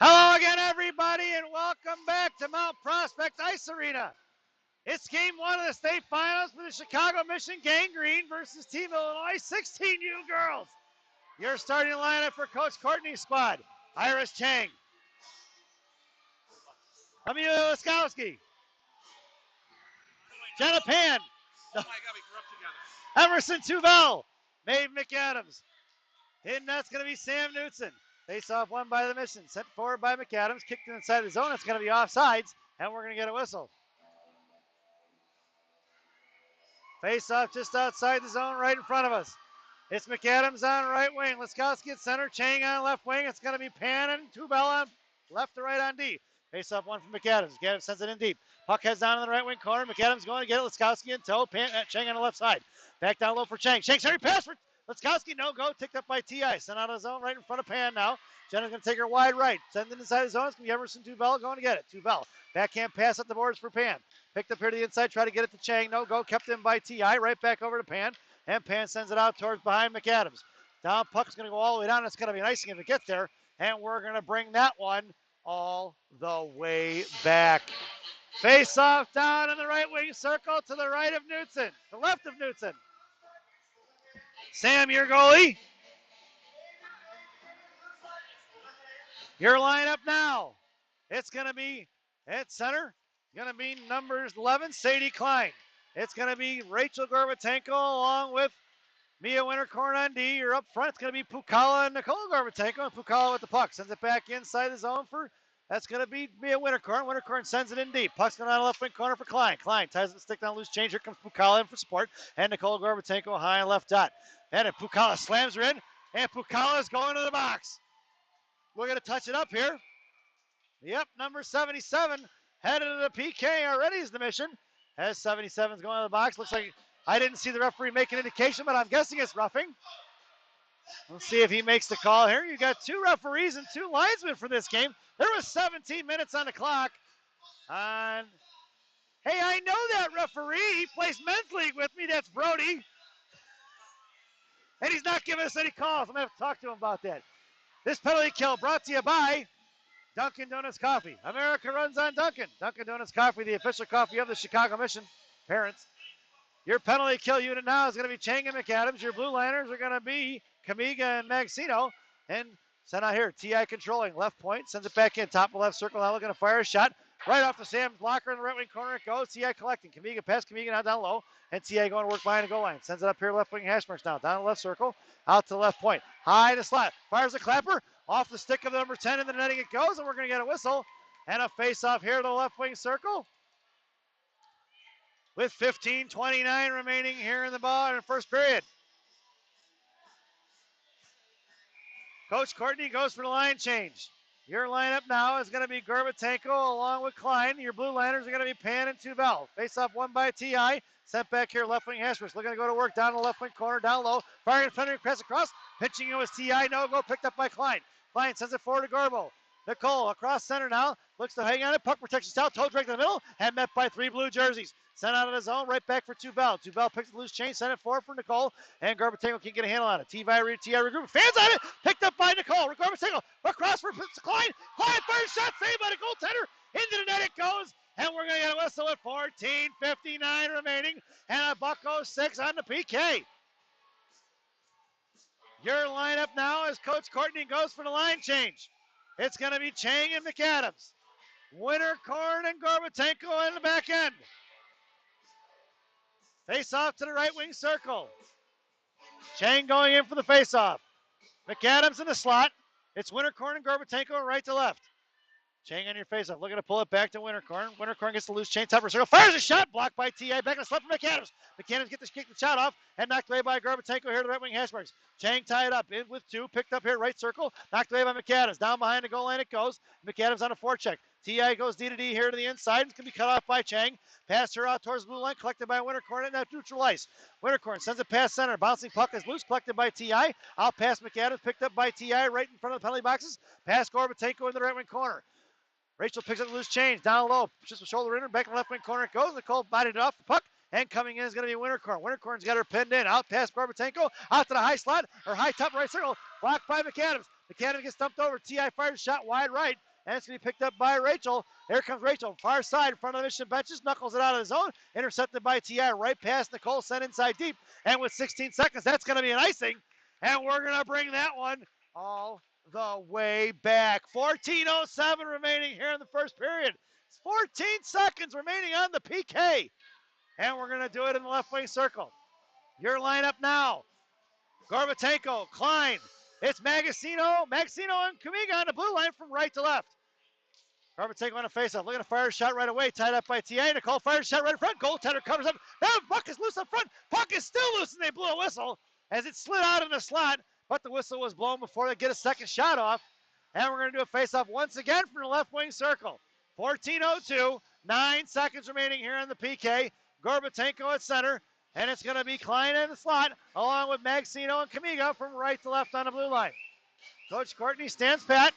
Hello again, everybody, and welcome back to Mount Prospect Ice Arena. It's game one of the state finals for the Chicago Mission Gangrene versus Team Illinois 16U girls. Your starting lineup for Coach Courtney's squad: Iris Chang, Amelia Laskowski, Jenna Pan, Emerson Tuvel, Maeve McAdams. Hidden net's going to be Sam Knutson. Face off one by the Mission, sent forward by McAdams, kicked inside the zone. It's going to be offsides, and we're going to get a whistle. Face off just outside the zone, right in front of us. It's McAdams on right wing. Laskowski at center. Chang on left wing. It's going to be Pan and Tubel on left to right on D. Face off one from McAdams. McAdams sends it in deep. Puck heads down in the right wing corner. McAdams going to get it. Laskowski in tow. Chang on the left side. Back down low for Chang. Chang sorry pass for Laskowski. No go. Ticked up by T.I. Sent out of the zone right in front of Pan now. Jenna's going to take her wide right. Send it inside the zone. It's going to be Emerson Tubel going to get it. Tubel. Backhand pass up the boards for Pan. Picked up here to the inside. Try to get it to Chang. No go. Kept in by T.I. Right back over to Pan. And Pan sends it out towards behind McAdams. Down puck's going to go all the way down. It's going to be an icing if it gets there. And we're going to bring that one all the way back. Face off down in the right wing circle to the right of Knutson. The left of Knutson. Sam, your goalie. Your lineup now. It's going to be at center. Going to be numbers 11, Sadie Klein. It's going to be Rachel Gorbatenko along with Mia Winterkorn on D. You're up front. It's going to be Pukala and Nicole Gorbatenko. And Pukala with the puck. Sends it back inside the zone for, that's going to be Mia Winterkorn. Winterkorn sends it in deep. Puck's going on the left wing corner for Klein. Klein ties the stick down loose change. Here comes Pukala in for support. And Nicole Gorbatenko high and left dot. And Pukala slams her in. And Pukala is going to the box. We're going to touch it up here. Yep, number 77 headed to the PK already is the Mission. As 77's going to the box. Looks like I didn't see the referee make an indication, but I'm guessing it's roughing. We'll see if he makes the call here. You got two referees and two linesmen for this game. There was 17 minutes on the clock. And hey, I know that referee. He plays men's league with me. That's Brody. And he's not giving us any calls. I'm going to have to talk to him about that. This penalty kill brought to you by Dunkin' Donuts Coffee. America runs on Dunkin'. Dunkin' Donuts Coffee, the official coffee of the Chicago Mission. Parents. Your penalty kill unit now is going to be Chang and McAdams. Your blue liners are going to be Kamiga and Magsino. And sent out here, T.I. controlling. Left point, sends it back in. Top of left circle, now looking to fire a shot. Right off the Sam's blocker in the right wing corner it goes. T.I. collecting. Kamiga pass Kamiga now down low. And T.I. going to work behind the goal line. Sends it up here, left wing hash marks now. Down the left circle, out to the left point. High to slot. Fires a clapper. Off the stick of the number 10 in the netting it goes. And we're going to get a whistle. And a face-off here to the left wing circle. With 15:29 remaining here in the ball in the first period. Coach Courtney goes for the line change. Your lineup now is going to be Gorbatenko along with Klein. Your blue liners are going to be Pan and Tubel. Face off one by T.I. Sent back here, left wing Hashbridge. Looking to go to work down the left wing corner, down low. Firing defender, press across. Pitching it was T.I. No go, picked up by Klein. Klein sends it forward to Gorbo. Nicole across center now. Looks to hang on it. Puck protection south. Toe drag to the middle. And met by three blue jerseys. Sent out of the zone. Right back for Tubel. Tubel picks the loose chain. Sent it forward for Nicole. And Gorbatenko can't get a handle on it. T.I. regroup. Fans on it. Picked up by Nicole. Gorbatenko across for Klein. Klein fires shot. Saved by the goaltender. Into the net it goes. And we're going to get a whistle with 14:59 remaining. And a $1.06 on the PK. Your lineup now as Coach Courtney goes for the line change. It's going to be Chang and McAdams. Winterkorn and Gorbatenko in the back end. Face off to the right wing circle. Chang going in for the face off. McAdams in the slot. It's Winterkorn and Gorbatenko right to left. Chang on your face off. Looking to pull it back to Winterkorn. Winterkorn gets the loose chain, top of the circle. Fires a shot. Blocked by T.I. Back in the slot for McAdams. McAdams gets kick the shot off. And knocked away by Gorbatenko here to the right wing hash marks. Chang tied up in with two. Picked up here, right circle. Knocked away by McAdams. Down behind the goal line it goes. McAdams on a forecheck. T.I. goes D to D here to the inside. It's going to be cut off by Chang. Pass her out towards the blue line. Collected by Winterkorn. And now neutral ice. Winterkorn sends it past center. Bouncing puck is loose. Collected by T.I. Out past McAdams. Picked up by T.I. right in front of the penalty boxes. Past Gorbatenko in the right wing corner. Rachel picks up the loose change. Down low. Just a shoulder in her. Back in the left wing corner it goes. Nicole bodied it off the puck. And coming in is going to be Winterkorn. Winterkorn's got her pinned in. Out past Gorbatenko. Out to the high slot. Or high top right circle. Blocked by McAdams. McAdams gets stumped over. T.I. fires a shot wide right, and it's going to be picked up by Rachel. Here comes Rachel, far side in front of the Mission benches, knuckles it out of the zone, intercepted by T.I. right past Nicole, sent inside deep, and with 16 seconds, that's going to be an icing, and we're going to bring that one all the way back. 14:07 remaining here in the first period. 14 seconds remaining on the PK, and we're going to do it in the left wing circle. Your lineup now. Gorbatenko, Klein. It's Magazino, and Kamiga on the blue line from right to left. Gorbatenko on a faceoff, looking to fire a shot right away, tied up by T.A. Nicole fires a shot right in front. Goaltender covers up. Now puck is loose up front. Puck is still loose, and they blew a whistle as it slid out in the slot, but the whistle was blown before they get a second shot off. And we're going to do a faceoff once again from the left wing circle. 14:02, 9 seconds remaining here in the PK. Gorbatenko at center, and it's going to be Klein in the slot, along with Magazino and Kamiga from right to left on the blue line. Coach Courtney stands pat,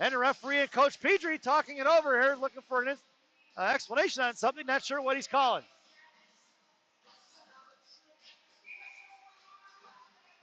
and the referee and Coach Petrie talking it over here, looking for an explanation on something, not sure what he's calling.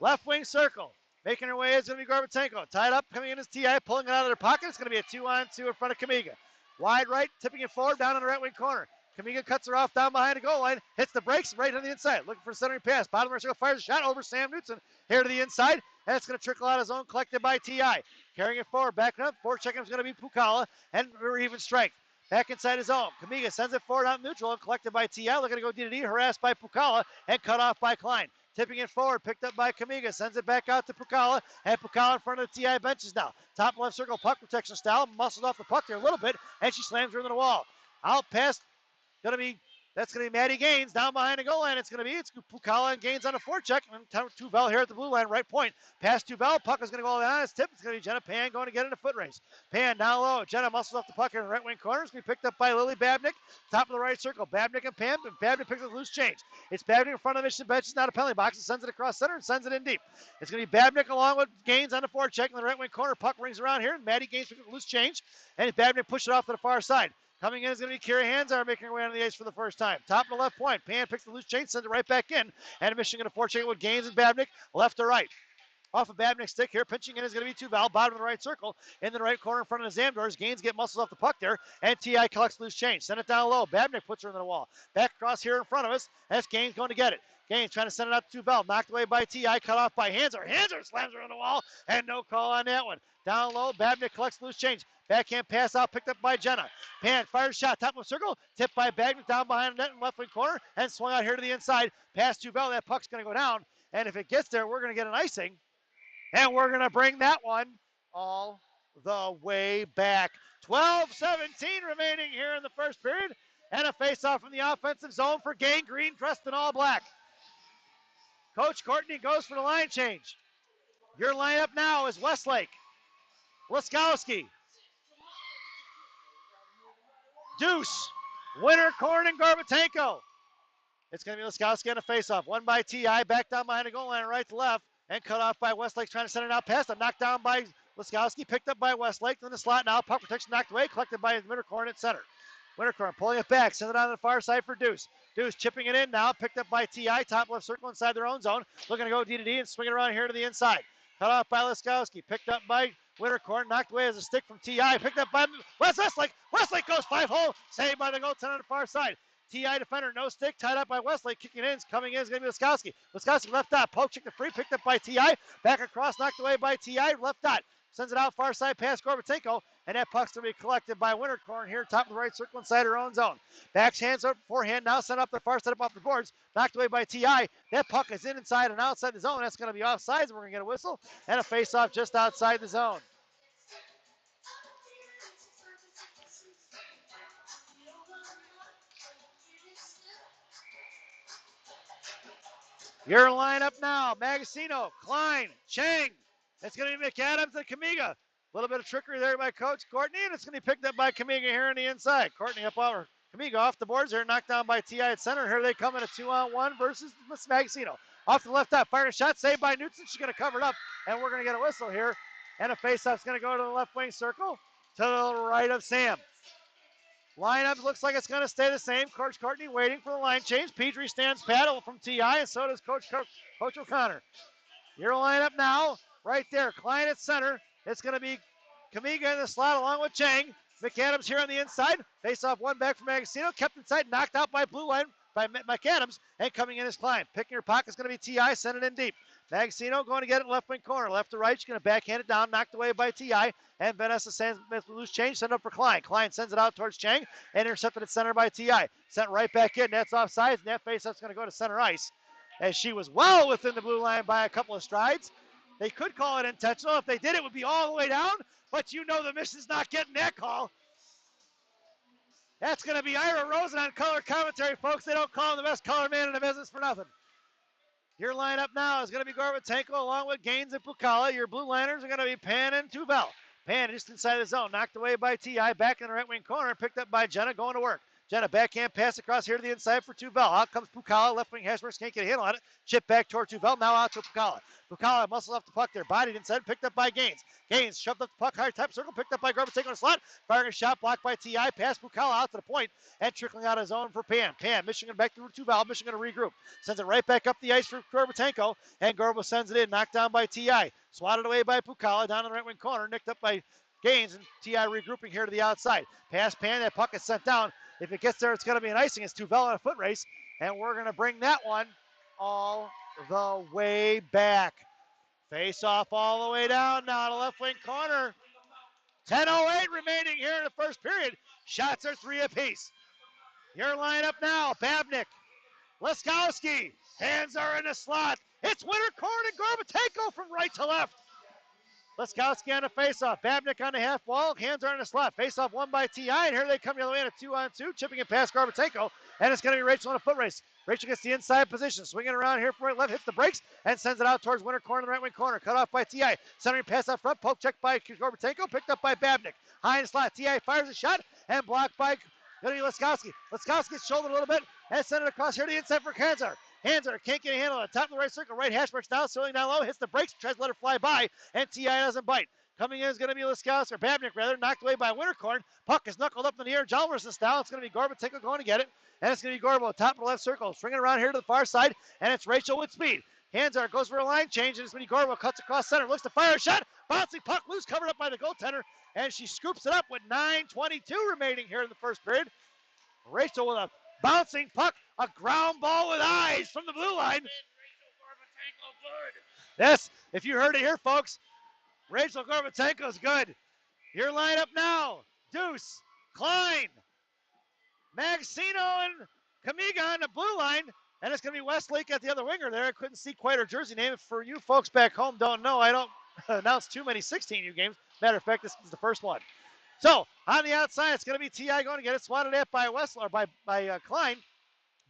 Left wing circle. Making her way is going to be Gorbatenko. Tied up, coming in as T.I., pulling it out of their pocket. It's going to be a 2-on-2 in front of Kamiga. Wide right, tipping it forward, down on the right wing corner. Kamiga cuts her off down behind the goal line, hits the brakes right on the inside, looking for a centering pass. Bottom of the circle, fires a shot over Sam Knutson here to the inside, and it's going to trickle out of zone, collected by T.I. Carrying it forward, backing up, forechecking is going to be Pukala, and we're even strength. Back inside his zone. Kamiga sends it forward out neutral and collected by T.I. Looking to go D-to-D, harassed by Pukala, and cut off by Klein. Tipping it forward, picked up by Kamiga, sends it back out to Pukala, and Pukala in front of the TI benches now. Top left circle, puck protection style, muscles off the puck there a little bit, and she slams her into the wall. Out past, that's going to be Maddie Gaines down behind the goal line. It's Pukala and Gaines on a forecheck, and Tuvel here at the blue line, right point. Pass Tuvel, puck is going to go on his tip. It's going to be Jenna Pan going to get in a foot race. Pan down low, Jenna muscles off the puck here in the right wing corner. It's going to be picked up by Lily Babnick, top of the right circle. Babnick and Pan, but Babnick picks up loose change. It's Babnick in front of the Mission bench. It's not a penalty box. It sends it across center and sends it in deep. It's going to be Babnick along with Gaines on the forecheck in the right wing corner. Puck rings around here, and Maddie Gaines picks up loose change, and Babnick pushes it off to the far side. Coming in is going to be Kira Hanzar making her way on the ice for the first time. Top of the left point. Pan picks the loose chain, sends it right back in. And Mission going to forecheck it with Gaines and Babnick, left to right. Off of Babnick's stick here, pinching in is going to be Tuval, bottom of the right circle, in the right corner in front of the Zamdors. Gaines get muscles off the puck there, and T.I. collects loose change. Send it down low. Babnick puts her into the wall. Back across here in front of us, and it's Gaines going to get it. Gaines trying to send it out to Tuval, knocked away by T.I., cut off by Hanzar. Hanzar slams her on the wall, and no call on that one. Down low, Babnick collects loose change. Backhand pass out, picked up by Jenna. Pan fires shot, top of the circle, tipped by Babnick down behind the net in left wing corner, and swung out here to the inside. Pass to Bell, that puck's going to go down, and if it gets there, we're going to get an icing, and we're going to bring that one all the way back. 12:17 remaining here in the first period, and a face-off from the offensive zone for Gang Green, dressed in all black. Coach Courtney goes for the line change. Your lineup now is Westlake, Laskowski, Deuce, Winterkorn, and Gorbatenko. It's going to be Laskowski on a faceoff. One by T.I., back down behind the goal line, right to left, and cut off by Westlake, trying to send it out past him. Knocked down by Laskowski, picked up by Westlake, in the slot now. Puck protection knocked away, collected by Winterkorn at center. Winterkorn pulling it back, send it on the far side for Deuce. Deuce chipping it in now, picked up by T.I., top left circle inside their own zone. Looking to go D-to-D and swing it around here to the inside. Cut off by Laskowski, picked up by Winterkorn, knocked away as a stick from T.I., picked up by Westlake. Westlake goes 5-hole, saved by the goaltender on the far side. T.I. defender, no stick, tied up by Westlake, kicking in, coming in is going to be Laskowski. Laskowski left dot, poke, check the free, picked up by T.I., back across, knocked away by T.I., left dot. Sends it out far side past Gorbatenko, and that puck's going to be collected by Winterkorn here, top of the right circle inside her own zone. Backshands up, forehand, now sent up the far side up off the boards, knocked away by T.I. That puck is inside and outside the zone. That's going to be offsides, and we're going to get a whistle and a face-off just outside the zone. Your lineup now, Magazino, Klein, Chang. It's going to be McAdams and Kamiga. A little bit of trickery there by Coach Courtney, and it's going to be picked up by Kamiga here on the inside. Courtney up over Kamiga off the boards here, knocked down by T.I. at center. Here they come in a 2-on-1 versus Magazino. Off to the left side, firing a shot, saved by Knutson. She's going to cover it up, and we're going to get a whistle here. And a faceoff's going to go to the left wing circle to the right of Sam. Lineup looks like it's going to stay the same. Coach Courtney waiting for the line change. Petrie stands paddle from T.I., and so does Coach O'Connor. Your lineup now, right there. Klein at center. It's going to be Kamiga in the slot along with Chang. McAdams here on the inside. Face off one back from Magazino. Kept inside, knocked out by blue line by McAdams. And coming in is Klein. Picking her pocket is going to be T.I. Send it in deep. Magazino going to get it in left wing corner. Left to right. She's going to backhand it down. Knocked away by T.I. And Vanessa sends loose change. Send it up for Klein. Klein sends it out towards Chang. And intercepted at center by T.I. Sent right back in. That's offsides. And that faceoff's going to go to center ice. As she was well within the blue line by a couple of strides. They could call it intentional. If they did, it would be all the way down. But you know the mission's not getting that call. That's going to be Ira Rosen on color commentary, folks. They don't call him the best color man in the business for nothing. Your lineup now is going to be Gorbatenko along with Gaines and Pukala. Your blue liners are going to be Pan and Tubel. Pan just inside the zone, knocked away by T.I. Back in the right wing corner, picked up by Jenna, going to work. Jenna backhand pass across here to the inside for Tubel. Out comes Pukala, left wing Hashmarks can't get a handle on it. Chip back toward Tubel, now out to Pukala. Pukala muscles up the puck there, bodied inside, picked up by Gaines. Gaines shoved up the puck, high type circle, picked up by Gorbatenko in the slot. Firing a shot, blocked by T.I. Pass Pukala out to the point, and trickling out his own for Pan. Pan, Michigan back to Tubel, Michigan to regroup. Sends it right back up the ice for Gorbatenko, and Gorba sends it in, knocked down by T.I. Swatted away by Pukala, down in the right wing corner, nicked up by Gaines, and T.I. regrouping here to the outside. Pass Pan, that puck is sent down. If it gets there, it's going to be an icing. It's Tubel on a foot race, and we're going to bring that one all the way back. Face off all the way down now to left wing corner. 10:08 remaining here in the first period. Shots are 3 apiece. Your lineup now, Babnick, Laskowski, hands are in the slot. It's Winterkorn and Gorbatenko from right to left. Laskowski on the faceoff. Babnick on the half wall. Hands are in the slot. Faceoff won by T.I. And here they come the other way in a 2-on-2. Chipping it past Gorbatenko. And it's going to be Rachel in a foot race. Rachel gets the inside position. Swinging around here from right left. Hits the brakes. And sends it out towards Winterkorn in the right wing corner. Cut off by T.I. Centering pass out front. Poke checked by Gorbatenko. Picked up by Babnick. High in the slot. T.I. fires a shot. And blocked by Laskowski. Laskowski gets shouldered a little bit. And sent it across here to the inside for Kanzar. Hanser can't get a handle on the top of the right circle. Right hash marks down, swinging down low, hits the brakes, tries to let her fly by, and T.I. doesn't bite. Coming in is going to be Laskowski, or Babnick rather, knocked away by Winterkorn. Puck is knuckled up in the air, Jalmerson style. It's going to be Gorbatenko going to get it, and it's going to be Gorbo, top of the left circle, swinging around here to the far side, and it's Rachel with speed. Hanser goes for a line change, and it's going to be Gorbo, cuts across center, looks to fire a shot, bouncing puck loose, covered up by the goaltender, and she scoops it up with 9:22 remaining here in the first period. Rachel with a bouncing puck, a ground ball with eyes from the blue line. Yes, if you heard it here, folks, Rachel Gorbatenko's good. Your lineup now, Deuce, Klein, Magazino, and Kamiga on the blue line. And it's going to be Westlake at the other winger there. I couldn't see quite her jersey name. For you folks back home don't know, I don't announce too many 16U games. Matter of fact, this is the first one. So, on the outside, it's going to be T.I. going to get it swatted at by Westlake, or by Klein.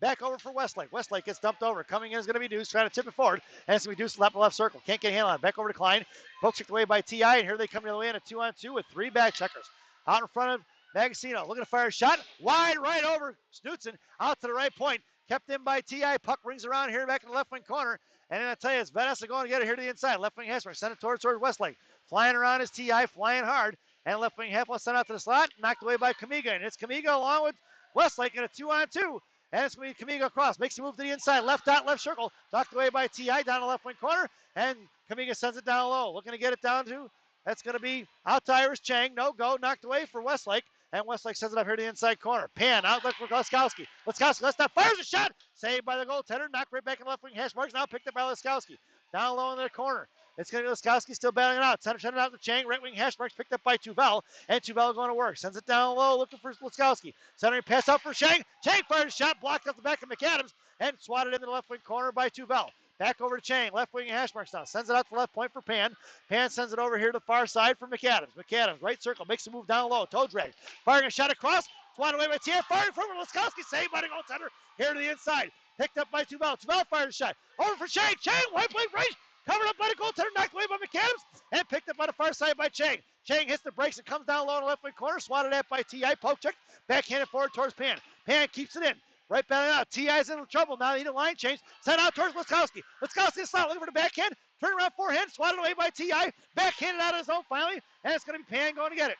Back over for Westlake. Westlake gets dumped over. Coming in is going to be Deuce, trying to tip it forward. And it's going to be Deuce left circle. Can't get a handle on it. Back over to Klein. Poke checked away by T.I. And here they come the other way in a 2-on-2 with 3 back checkers. Out in front of Magazino. Looking to fire a shot. Wide right over Snutzen. Out to the right point. Kept in by T.I. Puck rings around here back in the left wing corner. And then I tell you, it's Vanessa going to get it here to the inside. Left wing Hesmer. Send it towards Westlake. Flying around is T.I. Flying hard. And left wing half sent out to the slot. Knocked away by Kamiga. And it's Kamiga along with Westlake in a 2-on-2. And it's going to be Kamiga across. Makes a move to the inside. Left dot, left circle. Knocked away by T.I. down the left wing corner. And Kamiga sends it down low. Looking to get it down to, that's going to be out to Iris Chang. No go. Knocked away for Westlake. And Westlake sends it up here to the inside corner. Pan out left for Laskowski. Laskowski left stop. Fires a shot. Saved by the goaltender. Knocked right back in left wing hash marks. Now picked up by Laskowski. Down low in the corner. It's going to be Laskowski still battling it out. Send it out to Chang. Right wing hash marks picked up by Tubel. And Tubel going to work. Sends it down low looking for Laskowski. Centering pass out for Chang. Chang fires a shot. Blocked off the back of McAdams. And swatted into the left wing corner by Tubel. Back over to Chang. Left wing hash marks now. Sends it out to the left point for Pan. Pan sends it over here to the far side for McAdams. McAdams, right circle. Makes a move down low. Toe drag. Firing a shot across. Swatted away by T.I. Firing from Laskowski. Saved by the goaltender. Here to the inside. Picked up by Tubel. Tubel fired a shot. Over for Chang. Chang, white plate right. Covered up by the goaltender, knocked away by McAdams, and picked up by the far side by Chang. Chang hits the brakes and comes down low in the left wing corner, swatted at by T.I. Poke check, backhanded forward towards Pan. Pan keeps it in. Right back out. T.I.'s in trouble now. They need a line change. Sent out towards Laskowski. Laskowski is slot looking for the backhand. Turn around forehand, swatted away by T.I. Backhanded out of his own finally, and it's going to be Pan going to get it.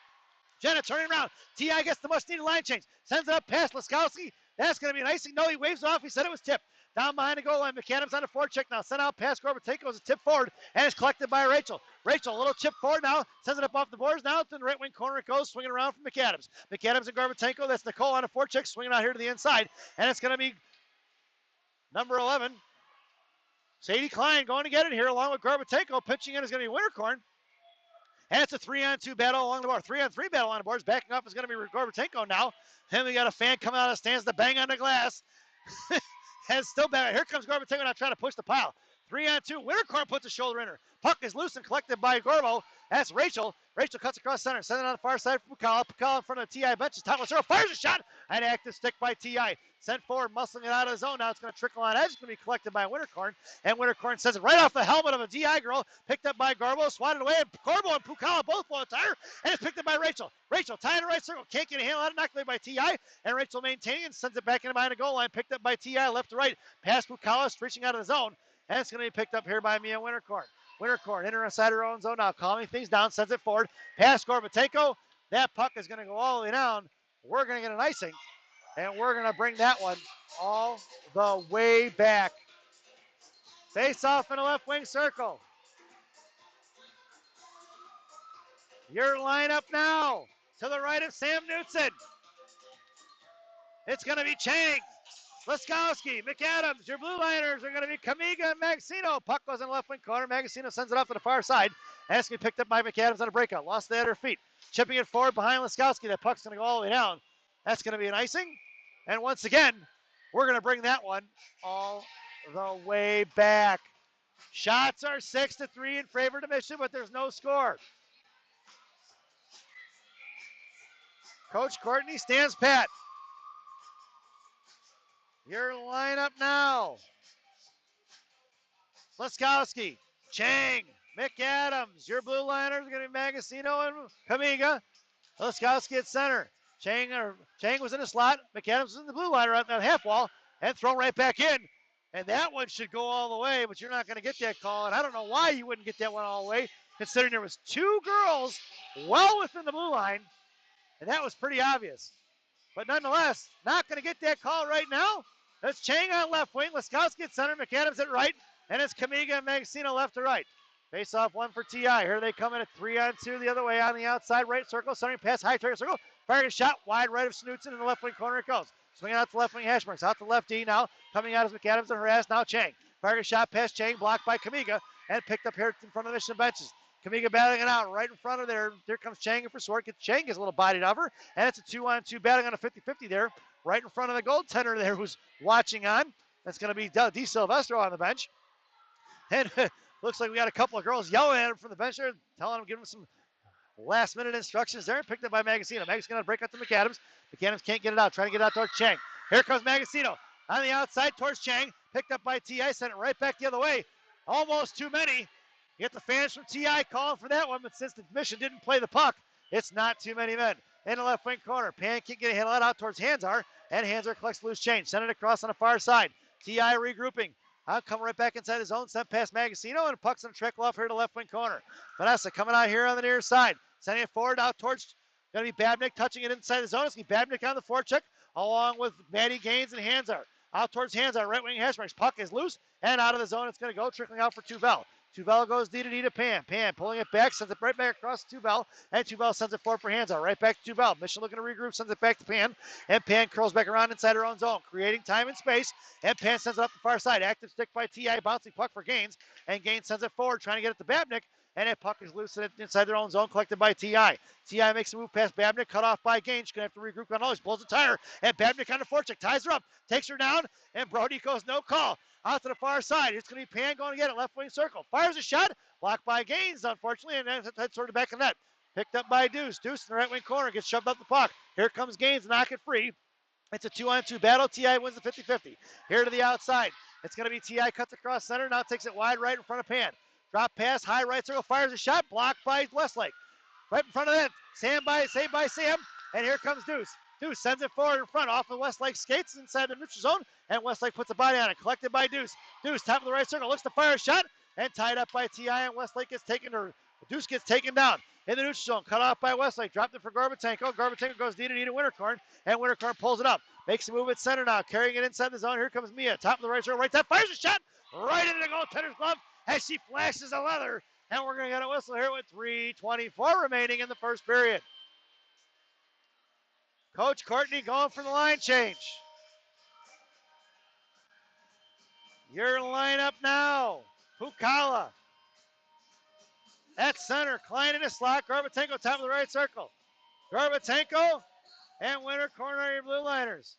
Jenna turning around. T.I. gets the much needed line change. Sends it up past Laskowski. That's going to be an icing. No, he waves it off. He said it was tipped. down behind the goal line. McAdams on the forecheck now. Sent out past Gorbatenko. It's a tip forward, and it's collected by Rachel. Rachel, a little chip forward now. Sends it up off the boards now. To the right wing corner it goes, swinging around from McAdams. McAdams and Gorbatenko. That's Nicole on the forecheck, swinging out here to the inside. And it's going to be number 11, Sadie Klein, going to get it here along with Gorbatenko. Pitching in is going to be Winterkorn. And it's a 3-on-2 battle along the board. 3-on-3 battle on the boards. Backing up is going to be Gorbatenko now. Then we got a fan coming out of the stands to bang on the glass. And still bang. Here comes Gorbatenko now trying to push the pile. 3-on-2. Winterkorn puts a shoulder in her. Puck is loose and collected by Gorbo. That's Rachel. Rachel cuts across center. Sending it on the far side for Pukala. Pukala in front of the TI benches. Top of zero. Fires a shot. An active stick by TI. Sent forward, muscling it out of the zone. Now it's going to trickle on edge. It's going to be collected by Winterkorn. And Winterkorn sends it right off the helmet of a DI girl. Picked up by Garbo. Swatted away. And Gorbo and Pukala both blow a tire. And it's picked up by Rachel. Rachel tying the right circle. Can't get a handle on it. Knocked away by TI. And Rachel maintaining and sends it back in behind the goal line. Picked up by TI left to right. Past Pukala. Reaching out of the zone. And it's going to be picked up here by Mia Winterkorn. Winterkorn in or inside her own zone now. Calming things down. Sends it forward. Past Gorbatenko. That puck is going to go all the way down. We're going to get an icing. And we're going to bring that one all the way back. Face off in a left wing circle. Your lineup now. To the right of Sam Knutson. It's going to be Chang, Laskowski, McAdams. Your blue liners are going to be Kamiga and Magacino. Puck goes in the left wing corner. Magacino sends it off to the far side. Has to be picked up by McAdams on a breakout. Lost it at her feet. Chipping it forward behind Laskowski. That puck's going to go all the way down. That's going to be an icing. And once again, we're going to bring that one all the way back. Shots are 6-3 in favor of Mission, but there's no score. Coach Courtney stands pat. Your lineup now. Laskowski, Chang, McAdams. Your blue liners are going to be Magacino and Kamiga. Laskowski at center. Chang was in the slot. McAdams was in the blue liner on the half wall and thrown right back in. And that one should go all the way, but you're not going to get that call. And I don't know why you wouldn't get that one all the way, considering there was two girls well within the blue line. And that was pretty obvious. But nonetheless, not going to get that call right now. That's Chang on left wing. Laskowski at center. McAdams at right. And it's Kamiga and Magacino left to right. Face off one for TI. Here they come in at 3-on-2 the other way on the outside right circle. Centering pass, high target circle. Firing a shot wide right of Knutson in the left wing corner it goes. Swinging out to left wing hash marks. Out to left D now. Coming out is McAdams and harass. Now Chang. Firing a shot past Chang. Blocked by Kamiga. And picked up here in front of the Mission benches. Kamiga battling it out right in front of there. There comes Chang in for Swart. Chang gets a little bodied over. And it's a 2-on-2 battling on a 50-50 there. Right in front of the goaltender there who's watching on. That's going to be Di Silvestro on the bench. And looks like we got a couple of girls yelling at him from the bench there, telling him, giving him some last-minute instructions there. Picked up by Magacino. Magacino's going to break out to McAdams. McAdams can't get it out. Trying to get it out towards Chang. Here comes Magacino. On the outside towards Chang. Picked up by TI. Sent it right back the other way. Almost too many. You get the fans from TI calling for that one, but since the Mission didn't play the puck, it's not too many men. In the left wing corner. Pan can't get a handle out towards Hanzar. And Hanzar collects loose change. Send it across on the far side. TI regrouping. I'll come right back inside his zone. Sent past Magacino. And puck's going to trickle off here to left wing corner. Vanessa coming out here on the near side. Sending it forward out towards, going to be Babnick touching it inside the zone. It's going to be Babnick on the forecheck along with Maddie Gaines and Hanzar. Out towards Hanzar, right wing hash marks. Puck is loose and out of the zone. It's going to go trickling out for Tuvel. Tuvel goes D to Pan. Pan pulling it back, sends it right back across to Tuvel. And Tuvel sends it forward for Hanzar. Right back to Tuvel. Mission looking to regroup, sends it back to Pan. And Pan curls back around inside her own zone, creating time and space. And Pan sends it up the far side. Active stick by TI, bouncing puck for Gaines. And Gaines sends it forward, trying to get it to Babnick. And that puck is loose inside their own zone, collected by TI. TI makes a move past Babnick, cut off by Gaines. She's going to have to regroup on all. He pulls the tire. And Babnick on the forecheck, ties her up, takes her down. And Brody goes no call. Out to the far side. It's going to be Pan going to get it. Left wing circle. Fires a shot. Blocked by Gaines, unfortunately. And then that's sort of back in net. Picked up by Deuce. Deuce in the right wing corner. Gets shoved up the puck. Here comes Gaines. Knock it free. It's a 2-on-2 battle. TI wins the 50-50. Here to the outside. It's going to be TI cuts across center. Now takes it wide right in front of Pan. Drop pass. High right circle. Fires a shot. Blocked by Westlake. Right in front of that. Saved by Sam. And here comes Deuce. Deuce sends it forward in front off of Westlake skates inside the neutral zone. And Westlake puts a body on it. Collected by Deuce. Deuce, top of the right circle. Looks to fire a shot. And tied up by TI. And Westlake gets taken, or Deuce gets taken down. In the neutral zone. Cut off by Westlake. Dropped it for Gorbatenko. Gorbatenko goes D to Winterkorn. And Winterkorn pulls it up. Makes a move at center now, carrying it inside the zone. Here comes Mia, top of the right circle, right side, fires a shot right into the goaltender's glove as she flashes a leather. And we're going to get a whistle here with 3:24 remaining in the first period. Coach Courtney going for the line change. Your lineup now. Pukala at center. Klein in a slot. Gorbatenko top of the right circle. Gorbatenko and Winter corner are your blue liners.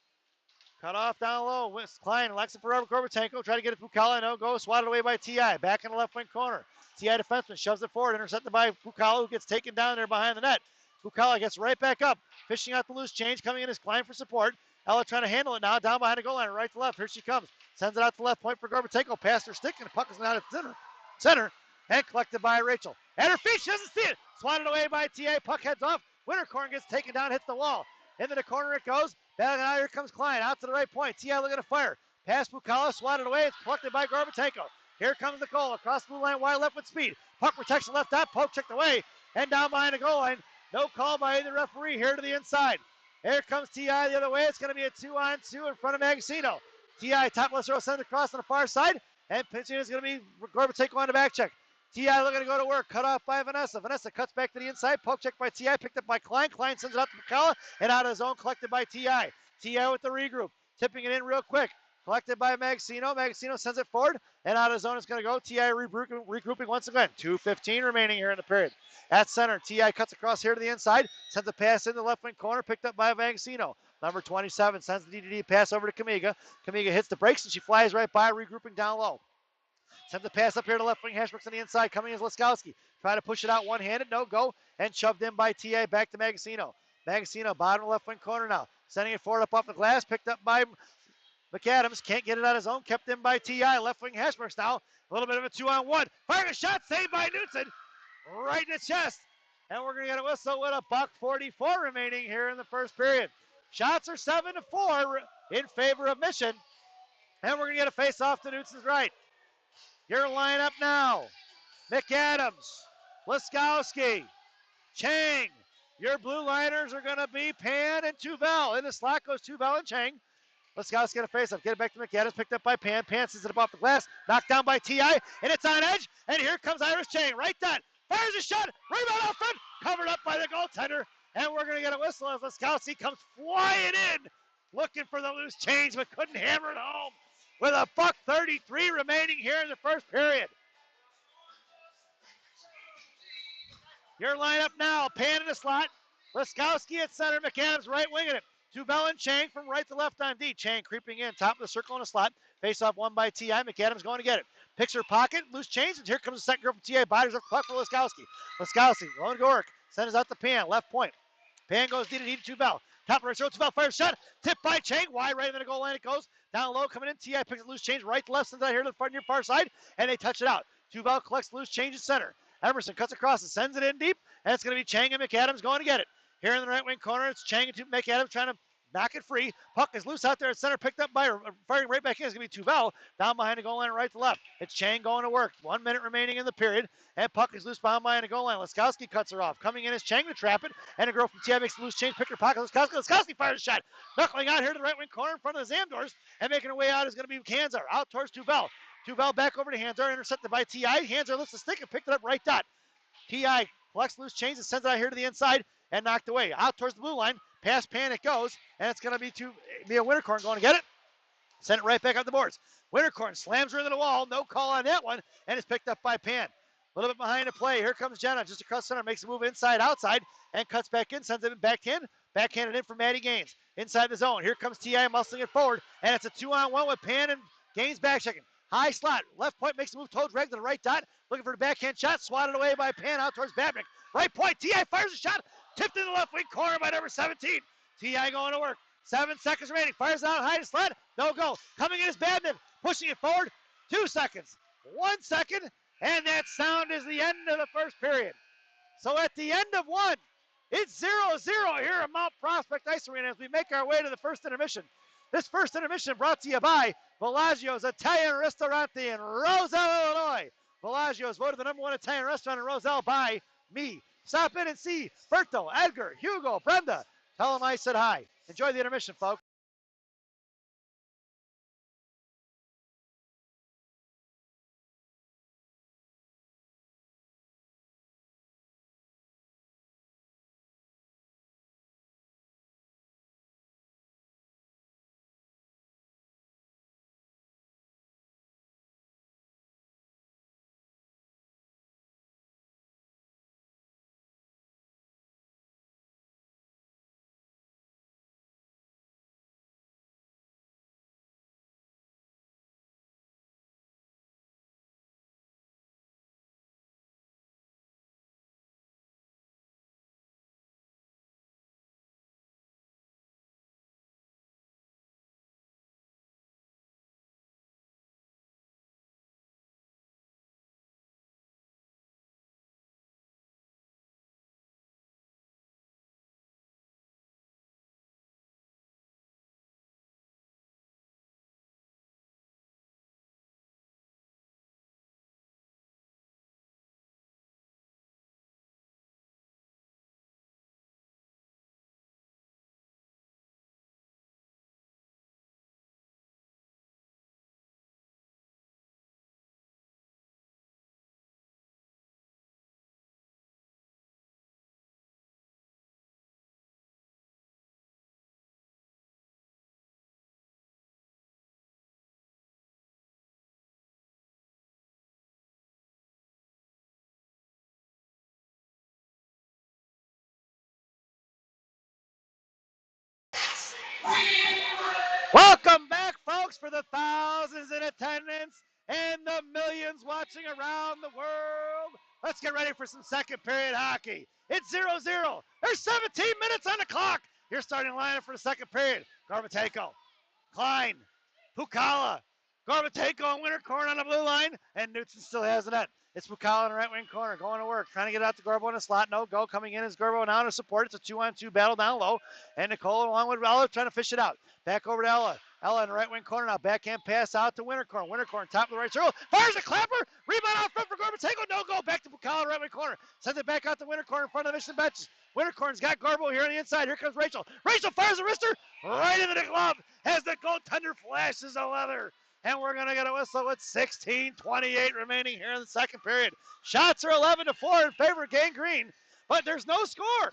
Cut off down low. Klein, Alexa for Gorbatenko. Try to get it Pukala. No go. Swatted away by T.I. Back in the left wing corner. T.I. defenseman shoves it forward. Intercepted by Pukala, who gets taken down there behind the net. Pukala gets right back up. Fishing out the loose change. Coming in is Klein for support. Ella trying to handle it now. Down behind the goal line. Right to left. Here she comes. Sends it out to the left point for Gorbatenko. Past her stick. And the puck is out at center. And collected by Rachel. At her feet. She doesn't see it. Swatted away by T.A. Puck heads off. Winterkorn gets taken down. Hits the wall. Into the corner it goes. Back out, here comes Klein. Out to the right point. T.I. looking to fire. Pass Pukala. Swatted away. It's collected by Gorbatenko. Here comes the goal. Across the blue line. Wide left with speed. Puck protection left out. Poke checked away. And down behind the goal line. No call by either referee. Here to the inside. Here comes T.I. the other way. It's going to be a 2-on-2 in front of Magazino. T.I. top left row sends across on the far side. And pitching is going to be Gorbatenko on the back check. T.I. looking to go to work. Cut off by Vanessa. Vanessa cuts back to the inside. Poke check by T.I. Picked up by Klein. Klein sends it out to Pukala. And out of his own. Collected by T.I. T.I. with the regroup. Tipping it in real quick. Collected by Magazino. Magazino sends it forward. And out of his zone it's going to go. T.I. regrouping once again. 2:15 remaining here in the period. At center, T.I. cuts across here to the inside. Sends a pass in the left wing corner. Picked up by Magazino. Number 27 sends the DDD pass over to Kamiga. Kamiga hits the brakes and she flies right by, regrouping down low. Sends the pass up here to left wing. Hashbrooks on the inside. Coming is Laskowski. Try to push it out one-handed. No go. And shoved in by T.A. Back to Magazino. Magazino, bottom left wing corner now. Sending it forward up off the glass. Picked up by McAdams. Can't get it out of his own. Kept in by T.I. Left wing Hashbrooks now. A little bit of a 2-on-1. Firing a shot. Saved by Knutson. Right in the chest. And we're going to get a whistle with $1:44 remaining here in the first period. Shots are 7-4 in favor of Mission. And we're going to get a face off to Knutson's right. Your lineup now. McAdams, Laskowski, Chang. Your blue liners are going to be Pan and Tuvel. In the slot goes Tuvel and Chang. Laskowski get a face-off. Get it back to McAdams. Picked up by Pan. Pan sends it off the glass. Knocked down by T.I. And it's on edge. And here comes Iris Chang. Right dot. Fires a shot. Rebound out front. Covered up by the goaltender. And we're going to get a whistle as Laskowski comes flying in. Looking for the loose change, but couldn't hammer it home. With $1:33 remaining here in the first period. Your lineup now. Pan in the slot. Laskowski at center. McAdams right winging it. Tuvel and Chang from right to left on D. Chang creeping in. Top of the circle in the slot. Face off one by T.I. McAdams going to get it. Picks her pocket. Loose change. And here comes the second girl from T.I. Bodies up puck for Laskowski. Laskowski going to work. Sends out to Pan. Left point. Pan goes D to Tuvel. Top of the circle. Tuvel fires shot. Tipped by Chang. Wide right into the goal line it goes. Down low coming in. T.I. picks a loose change right to left. Sends out here to the near far side. And they touch it out. Tuvel collects loose change at center. Emerson cuts across and sends it in deep. And it's going to be Chang and McAdams going to get it. Here in the right wing corner, it's Chang and McAdams trying to knock it free. Puck is loose out there at center, picked up by, firing right back in. It's going to be Tuvel down behind the goal line right to left. It's Chang going to work. 1 minute remaining in the period. And puck is loose behind the goal line. Laskowski cuts her off. Coming in is Chang to trap it. And a girl from T.I. makes a loose change, pick her pocket. Laskowski fires a shot. Knuckling out here to the right wing corner in front of the Zamdors. And making her way out is going to be Hanzar. Out towards Tuvel. Tuvel back over to Hanzar. Intercepted by T.I. Hanzar lifts the stick and picked it up right dot. T.I. collects loose change and sends it out here to the inside. And knocked away. Out towards the blue line. Past Pan it goes. And it's going to be Mia Winterkorn going to get it. Send it right back up the boards. Winterkorn slams her into the wall. No call on that one. And it's picked up by Pan. A little bit behind the play. Here comes Jenna just across center. Makes a move inside, outside. And cuts back in. Sends it backhand. Backhanded in for Maddie Gaines. Inside the zone. Here comes T.I. muscling it forward. And it's a 2-on-1 with Pan and Gaines back checking. High slot. Left point makes a move towards Reg to the right dot. Looking for the backhand shot. Swatted away by Pan out towards Babnick. Right point. T.I. fires a shot. Tipped in the left wing corner by number 17. T.I. going to work. 7 seconds remaining. Fires out high to slot. No go. Coming in is Babnick. Pushing it forward. 2 seconds. 1 second. And that sound is the end of the first period. So at the end of one, it's 0-0 here at Mount Prospect Ice Arena as we make our way to the first intermission. This first intermission brought to you by Bellagio's Italian Ristorante in Roselle, Illinois. Bellagio's voted the #1 Italian restaurant in Roselle by me. Stop in and see Berto, Edgar, Hugo, Brenda. Tell them I said hi. Enjoy the intermission, folks. Welcome back, folks, for the thousands in attendance and the millions watching around the world. Let's get ready for some second period hockey. It's 0-0. There's 17 minutes on the clock. Your starting lineup for the second period. Gorbatenko, Klein, Pukala, Gorbatenko in winter corner on the blue line, and Knutson still has it. It's Pukala in the right wing corner, going to work, trying to get out to Gorbo in the slot. No go. Coming in is Gorbo now to support. It's a 2-on-2 battle down low, and Nicole along with Ella trying to fish it out. Back over to Ella. Ella in the right wing corner now. Backhand pass out to Wintercorn. Wintercorn top of the right circle. Fires a clapper. Rebound out front for Gorbatenko. No go. Back to Pukala in the right wing corner. Sends it back out to Wintercorn in front of the Mission benches. Wintercorn's got Gorbo here on the inside. Here comes Rachel. Rachel fires a wrister right into the glove as the goaltender flashes the leather. And we're going to get a whistle with 16:28 remaining here in the second period. Shots are 11-4 in favor of Gang Green, but there's no score.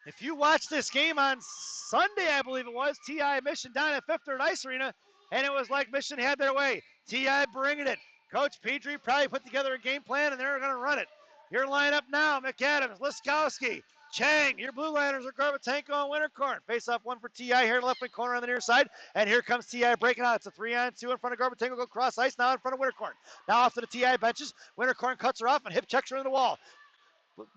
If you watch this game on Sunday, I believe it was, TI Mission down at Fifth Third Ice Arena, and it was like Mission had their way. TI bringing it. Coach Petrie probably put together a game plan, and they're going to run it. Your lineup now, McAdams, Liskowski, Chang. Your blue liners are Gorbatenko and Wintercorn. Face off one for TI here in the left wing corner on the near side. And here comes TI breaking out. It's a 3-on-2 in front of Gorbatenko. Go cross ice now in front of Wintercorn. Now off to the TI benches. Wintercorn cuts her off and hip checks her in the wall.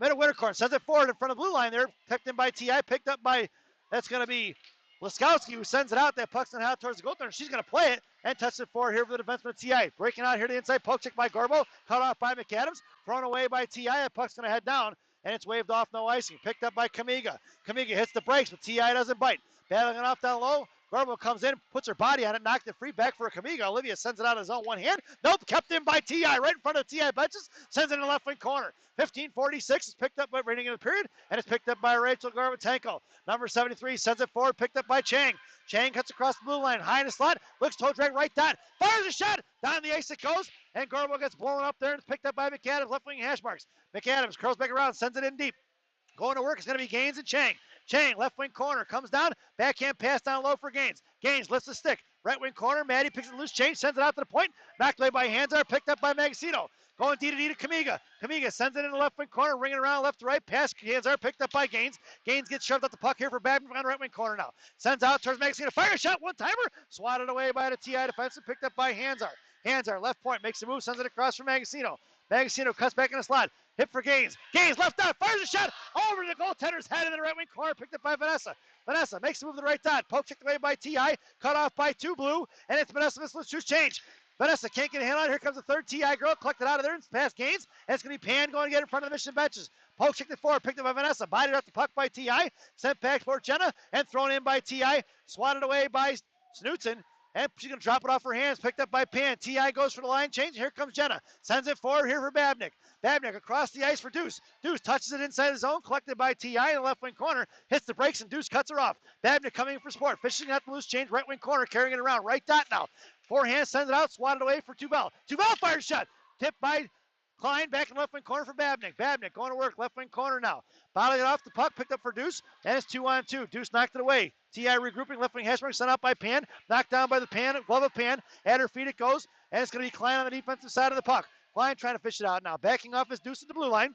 Middle Wintercorn sends it forward in front of the blue line there. Picked in by TI. Picked up by, that's going to be Liskowski, who sends it out. That puck's going to out towards the goaltender. She's going to play it and touch it forward here for the defenseman of TI. Breaking out here to the inside. Poke check by Gorbo. Cut off by McAdams. Thrown away by TI. That puck's going to head down. And it's waved off, no icing. Picked up by Kamiga. Kamiga hits the brakes, but TI doesn't bite. Battling it off down low. Gorbo comes in, puts her body on it, knocked it free back for a Kamiga. Olivia sends it out of his own one hand. Nope, kept in by TI right in front of the TI benches. Sends it in the left wing corner. 15:46 is picked up by rating in the period, and it's picked up by Rachel Gorbatenko. Number 73 sends it forward, picked up by Chang. Chang cuts across the blue line, high in the slot, looks toe drag right dot, fires a shot, down the ice it goes, and Gorbo gets blown up there, and it's picked up by McAdams, left wing hash marks. McAdams curls back around, sends it in deep. Going to work is going to be Gaines and Chang. Chang, left wing corner, comes down, backhand pass down low for Gaines. Gaines lifts the stick, right wing corner, Maddie picks it loose, Chang sends it out to the point, knocked away by Hanzar, picked up by Magasino. Going D to Kamiga. Kamiga sends it in the left wing corner, ringing around left to right, pass Hanzar, picked up by Gaines. Gaines gets shoved up the puck here for Babin on the right wing corner now. Sends out towards Magasino, fire shot, one-timer, swatted away by the TI defenseman, picked up by Hanzar. Hanzar, left point, makes a move, sends it across for Magasino. Magasino cuts back in the slot. Hit for Gaines. Gaines left out, fires a shot over the goaltender's head in the right wing corner, picked up by Vanessa. Vanessa makes the move to the right dot. Poke checked away by TI, cut off by two blue, and it's Vanessa. Let's choose change. Vanessa can't get a hand on it. Here comes the third TI girl, collected out of there and past Gaines. And it's going to be Pan going to get in front of the Mission benches. Poke checked it forward, picked up by Vanessa, bodied up the puck by TI, sent back for Jenna, and thrown in by TI, swatted away by Snootson. And she's going to drop it off her hands, picked up by Pan. TI goes for the line change. Here comes Jenna. Sends it forward here for Babnick. Babnick across the ice for Deuce. Deuce touches it inside the zone, collected by TI in the left wing corner. Hits the brakes, and Deuce cuts her off. Babnick coming in for support. Fishing out the loose change, right wing corner, carrying it around. Right dot now. Forehand sends it out, swatted away for Tubel. Tubel fires shot. Tipped by Klein, back in left wing corner for Babnick. Babnick going to work, left wing corner now. Bottling it off the puck, picked up for Deuce, and it's 2-on-2. Deuce knocked it away. TI regrouping, left wing hashmark sent out by Pan, knocked down by the Pan, glove of Pan. At her feet it goes, and it's going to be Klein on the defensive side of the puck. Klein trying to fish it out now. Backing off his Deuce at the blue line,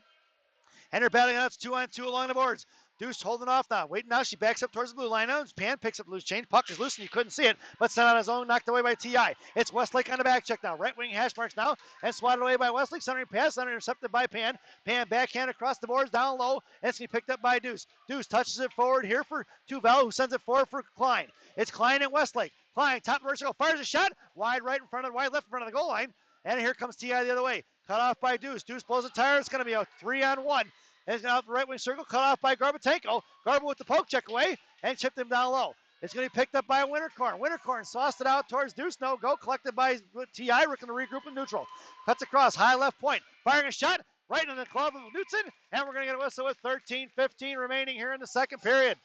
and they're battling out. It's 2-on-2 along the boards. Deuce holding off now. Waiting now. She backs up towards the blue line now. Pan picks up the loose change. Puck is loose and you couldn't see it, but sent on his own, knocked away by TI. It's Westlake on the back check now. Right wing hash marks now, and swatted away by Westlake. Centering pass, intercepted by Pan. Pan backhand across the boards, down low, and it's going to be picked up by Deuce. Deuce touches it forward here for Tubel, who sends it forward for Klein. It's Klein and Westlake. Klein, top vertical, fires a shot, wide right in front of, wide left in front of the goal line, and here comes TI the other way. Cut off by Deuce. Deuce blows a tire. It's going to be a 3-on-1. It's out the right wing circle, cut off by Gorbatenko. Garbo with the poke check away and chipped him down low. It's going to be picked up by Wintercorn. Wintercorn sauced it out towards Deuce. No go. Collected by TI. We're going to regroup in neutral. Cuts across. High left point. Firing a shot right in the glove of Knutson. And we're going to get a whistle with 13:15 remaining here in the second period.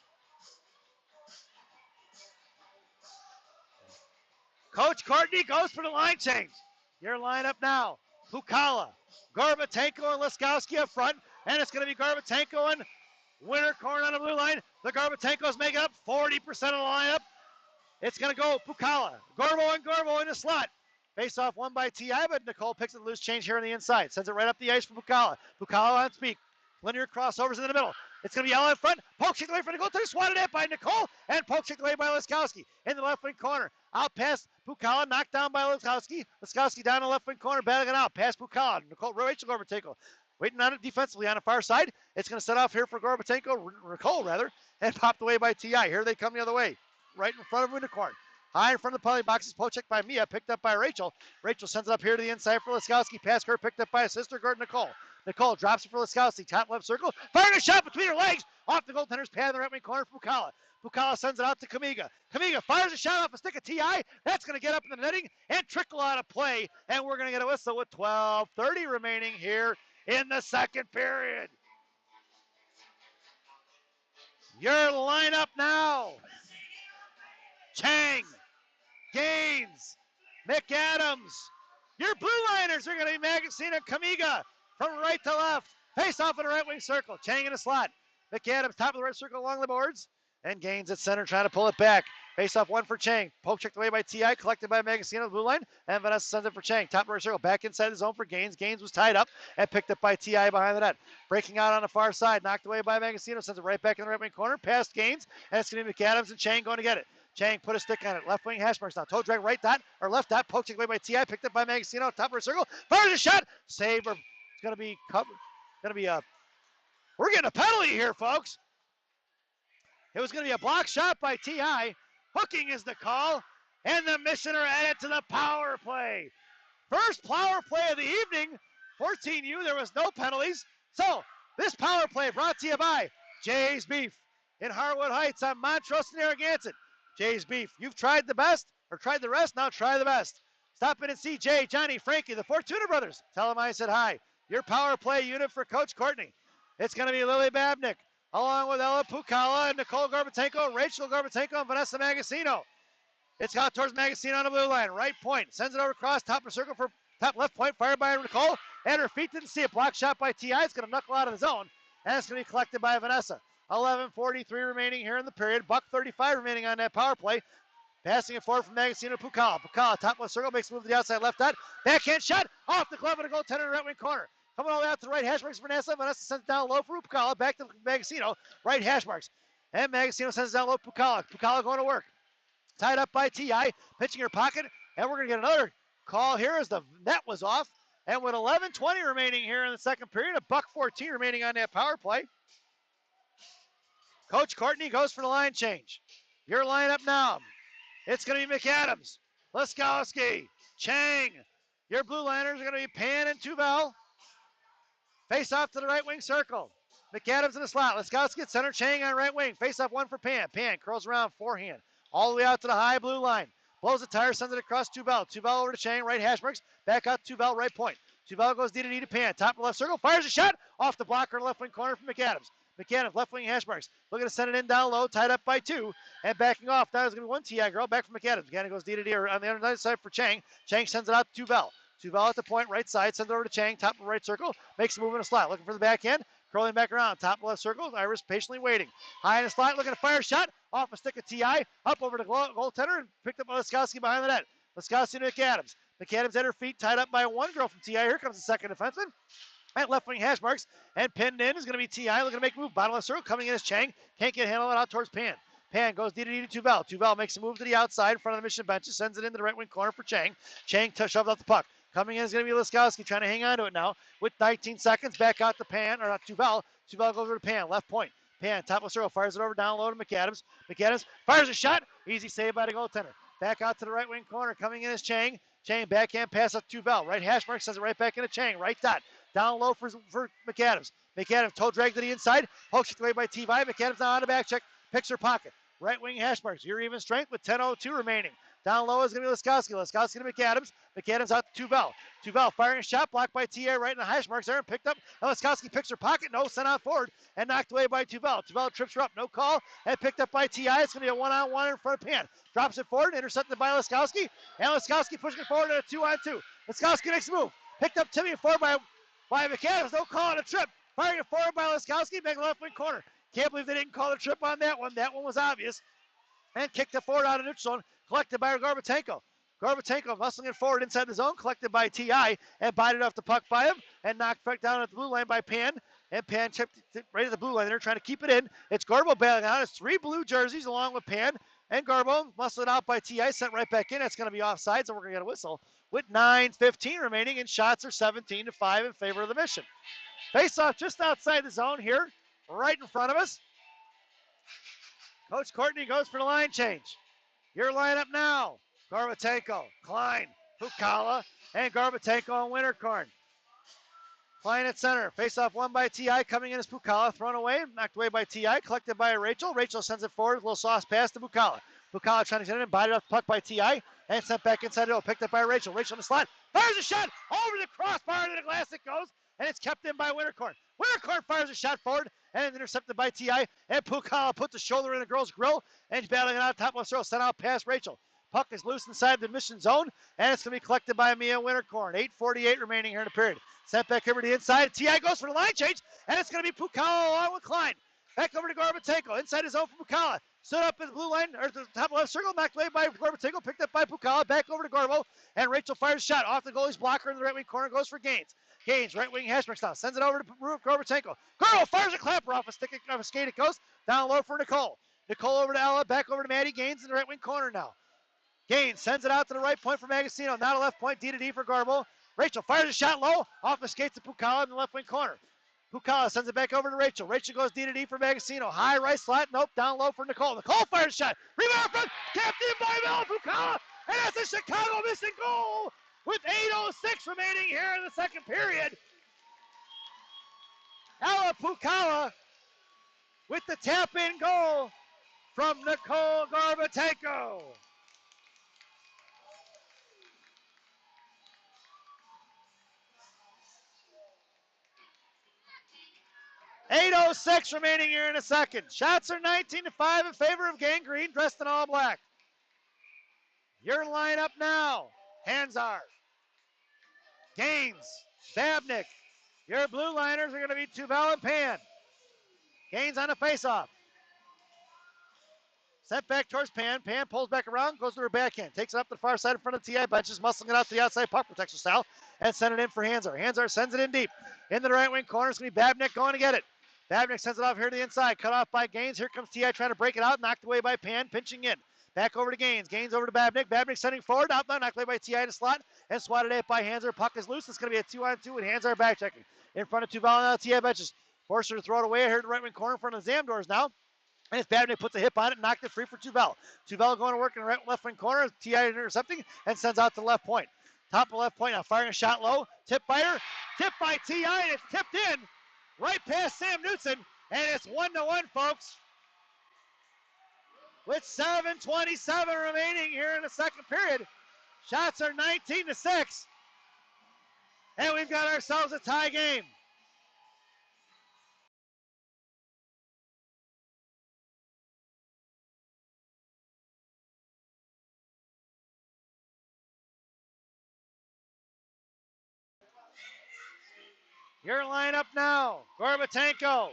Coach Courtney goes for the line change. Your lineup now. Pukala, Gorbatenko, and Liskowski up front. And it's going to be Gorbatenko and Wintercorn on the blue line. The Gorbatenko's making up 40% of the lineup. It's going to go Pukala. Gorbo in the slot. Face off one by TI, but Nicole picks up the loose change here on the inside. Sends it right up the ice for Pukala. Pukala on speed. Linear crossovers in the middle. It's going to be Ella in front. Poke checked away from the goaltender. Swatted at by Nicole. And poke checked away by Laskowski in the left wing corner. Out past Pukala. Knocked down by Laskowski. Laskowski down in the left wing corner. Battling it out. Past Pukala. Rachel Gorbatenko waiting on it defensively on the far side. It's going to set off here for Nicole rather. And popped away by T.I. Here they come the other way. Right in front of Unicorn. High in front of the penalty boxes, poke checked by Mia, picked up by Rachel. Rachel sends it up here to the inside for Laskowski. Past her, picked up by a sister guard, Nicole. Nicole drops it for Laskowski, top left circle. Firing a shot between her legs, off the goaltender's pad in the right wing corner for Pukala. Pukala sends it out to Kamiga. Kamiga fires a shot off a stick of T.I. That's going to get up in the netting and trickle out of play. And we're going to get a whistle with 12:30 remaining here in the second period. Your lineup now. Chang, Gaines, McAdams. Your blue liners are going to be Magazine and Kamiga from right to left. Face off in the right wing circle. Chang in the slot. McAdams top of the right circle along the boards. And Gaines at center trying to pull it back. Face off one for Chang. Poke checked away by T.I. Collected by Magazine on the blue line. And Vanessa sends it for Chang. Top of the right circle. Back inside the zone for Gaines. Gaines was tied up and picked up by T.I. behind the net. Breaking out on the far side. Knocked away by Magazine. Sends it right back in the right wing corner. Past Gaines. And it's going to be McAdams and Chang going to get it. Chang put a stick on it. Left wing hash marks now. Toe drag right dot or left dot. Poke checked away by T.I. Picked up by Magazino. Top of her circle. Fires a shot. Save. It's going to be covered. Going to be a. We're getting a penalty here, folks. It was going to be a block shot by T.I. Hooking is the call. And the Missioner added to the power play. First power play of the evening. 14U. There was no penalties. So this power play brought to you by Jay's Beef in Harwood Heights on Montrose and Narragansett. Jay's Beef. You've tried the best or tried the rest. Now try the best. Stop in and see Jay, Johnny, Frankie, the Fortuna brothers. Tell them I said hi. Your power play unit for Coach Courtney. It's going to be Lily Babnick along with Ella Pukala and Nicole Gorbatenko, Rachel Gorbatenko, and Vanessa Magazino. It's out towards Magazino on the blue line. Right point. Sends it over across top of the circle for top left point. Fired by Nicole. And her feet didn't see it. Block shot by T.I. It's going to knuckle out of the zone. And it's going to be collected by Vanessa. 11:43 remaining here in the period. $1:35 remaining on that power play. Passing it forward from Magazino to Pukala. Pukala, top left circle, makes a move to the outside left dot. Backhand shot off the glove of the goaltender in the right wing corner. Coming all the way out to the right hash marks for Vanessa. Vanessa sends it down low for Pukala. Back to Magazino. Right hash marks. And Magazino sends it down low to Pukala. Pukala going to work. Tied up by T.I. Pitching her pocket. And we're going to get another call here as the net was off. And with 11:20 remaining here in the second period, $1:14 remaining on that power play. Coach Courtney goes for the line change. Your lineup now. It's going to be McAdams, Laskowski, Chang. Your blue liners are going to be Pan and Tuvel. Face off to the right wing circle. McAdams in the slot. Laskowski at center. Chang on right wing. Face off one for Pan. Pan curls around forehand. All the way out to the high blue line. Blows the tire, sends it across Tuvel. Tuvel over to Chang. Right hash marks. Back out Tuvel. Right point. Tuvel goes D to Pan. Top of left circle. Fires a shot off the blocker in the left wing corner for McAdams. McAdams, left wing hash marks. Looking to send it in down low, tied up by two, and backing off. Now there's going to be one T.I. girl back from McAdams. McAdams goes D to D on the other side for Chang. Chang sends it out to Tuvel. Tuvel at the point, right side, sends it over to Chang, top of right circle, makes a move in a slot. Looking for the backhand, curling back around, top left circle. Iris patiently waiting. High in the slot, looking to fire a shot off a stick of T.I. Up over the goaltender and picked up by Laskowski behind the net. Laskowski to McAdams. McAdams at her feet, tied up by one girl from T.I. Here comes the second defenseman. At left wing hash marks and pinned in is going to be T.I. looking to make a move. Bottom left circle coming in as Chang. Can't get handled out towards Pan. Pan goes D to Tuvel. Tuvel makes a move to the outside in front of the mission benches. Sends it into the right wing corner for Chang. Chang shoves out the puck. Coming in is going to be Laskowski trying to hang on to it now. With 19 seconds back out to Pan, or not Tuvel. Tuvel goes over to Pan. Left point. Pan, top of circle, fires it over down low to McAdams. McAdams fires a shot. Easy save by the goaltender. Back out to the right wing corner. Coming in is Chang. Chang backhand pass up Tuvel. Right hash mark sends it right back into Chang. Right dot. Down low for McAdams. McAdams toe drag to the inside. Pokes it away by T.I. McAdams now on the back check. Picks her pocket. Right wing hash marks. Your even strength with 10:02 remaining. Down low is going to be Laskowski. Laskowski to McAdams. McAdams out to Tuvel. Tuvel firing a shot. Blocked by T.I. right in the hash marks there and picked up. And Laskowski picks her pocket. No, sent out forward and knocked away by Tuvel. Tuvel trips her up. No call. And picked up by T.I. It's going to be a one-on-one in front of Pan. Drops it forward. Intercepted by Laskowski. And Laskowski pushing it forward in a 2-on-2. Laskowski makes a move. Picked up Timmy forward by McAdams. No call on a trip. Firing it forward by Laskowski. Back left wing corner. Can't believe they didn't call the trip on that one. That one was obvious. And kicked it forward out of neutral zone. Collected by Gorbatenko. Gorbatenko muscling it forward inside the zone. Collected by T.I. and bited off the puck by him. And knocked back down at the blue line by Pan. and Pan chipped it right at the blue line. They're trying to keep it in. It's Garbo bailing out. It's 3 blue jerseys along with Pan and Garbo. Muscled out by T.I. Sent right back in. That's going to be offside, so we're going to get a whistle with 9:15 remaining, and shots are 17-5 in favor of the Mission. Face off just outside the zone here, right in front of us. Coach Courtney goes for the line change. Your lineup now. Gorbatenko, Klein, Pukala, and Gorbatenko and Winterkorn. Klein at center. Face off won by T.I. Coming in is Pukala. Thrown away. Knocked away by T.I. Collected by Rachel. Rachel sends it forward. A little sauce pass to Pukala. Pukala trying to get it in. Bodied off the puck by T.I. And sent back inside the goal. Picked up by Rachel. Rachel in the slot. Fires a shot. Over the crossbar to the glass it goes. And it's kept in by Winterkorn. Winterkorn fires a shot forward. And intercepted by T.I. And Pukala puts the shoulder in the girl's grill. And he's battling it out top left throw. Sent out past Rachel. Puck is loose inside the Mission zone, and it's going to be collected by Mia Winterkorn. 8:48 remaining here in the period. Sent back over to the inside. T.I. goes for the line change, and it's going to be Pukala along with Klein. Back over to Gorbatenko. Inside his zone for Pukala. Stood up in the blue line, or the top left circle, knocked away by Gorbatenko, picked up by Pukala. Back over to Garbo, and Rachel fires a shot off the goalie's blocker in the right wing corner, goes for Gaines. Gaines, right wing hash mark style, sends it over to Gorbatenko. Garbo fires a clapper off a skate. It goes down low for Nicole. Nicole over to Ella, back over to Maddie Gaines in the right wing corner now. Gaines sends it out to the right point for Magazino. Not a left point, D to D for Garbo. Rachel fires a shot low, off the skates to Pukala in the left wing corner. Pukala sends it back over to Rachel. Rachel goes D to D for Magazino. High right slot, nope, down low for Nicole. Nicole fires a shot. Rebound front, tapped in by Mel Pukala, and that's a Chicago missing goal with 8:06 remaining here in the second period. Ella Pukala with the tap-in goal from Nicole Gorbatenko. 8:06 remaining here in a second. Shots are 19-5 in favor of Gang Green, dressed in all black. Your lineup now. Hanzar, Gaines, Babnick. Your blue liners are going to be Tuvel and Pan. Gaines on the faceoff. Sent back towards Pan. Pan pulls back around, goes to her backhand. Takes it up the far side in front of T.I. Benches, muscling it out to the outside puck protection style, and send it in for Hanzar. Hanzar sends it in deep. Into the right wing corner. It's going to be Babnick going to get it. Babnick sends it off here to the inside. Cut off by Gaines. Here comes T.I. trying to break it out. Knocked away by Pan. Pinching in. Back over to Gaines. Gaines over to Babnick. Babnick sending forward. Out now. Knocked away by T.I. in the slot. And swatted at by Hanzar. Puck is loose. It's going to be a 2-on-2 with Hanzar back checking. In front of Tuvel now. T.I. Benches. Forced her to throw it away here to the right wing corner in front of the Zamdors now. And it's Babnick puts a hip on it and knocked it free for Tuvel. Tuvel going to work in the right left wing corner. T.I. intercepting and sends out to the left point. Top of left point now. Firing a shot low. Tipped by her. Tipped by T.I. and it's tipped in. Right past Sam Knutson. And it's 1-1, folks. With 7:27 remaining here in the second period. Shots are 19-6. And we've got ourselves a tie game. Your lineup now. Gorbatenko.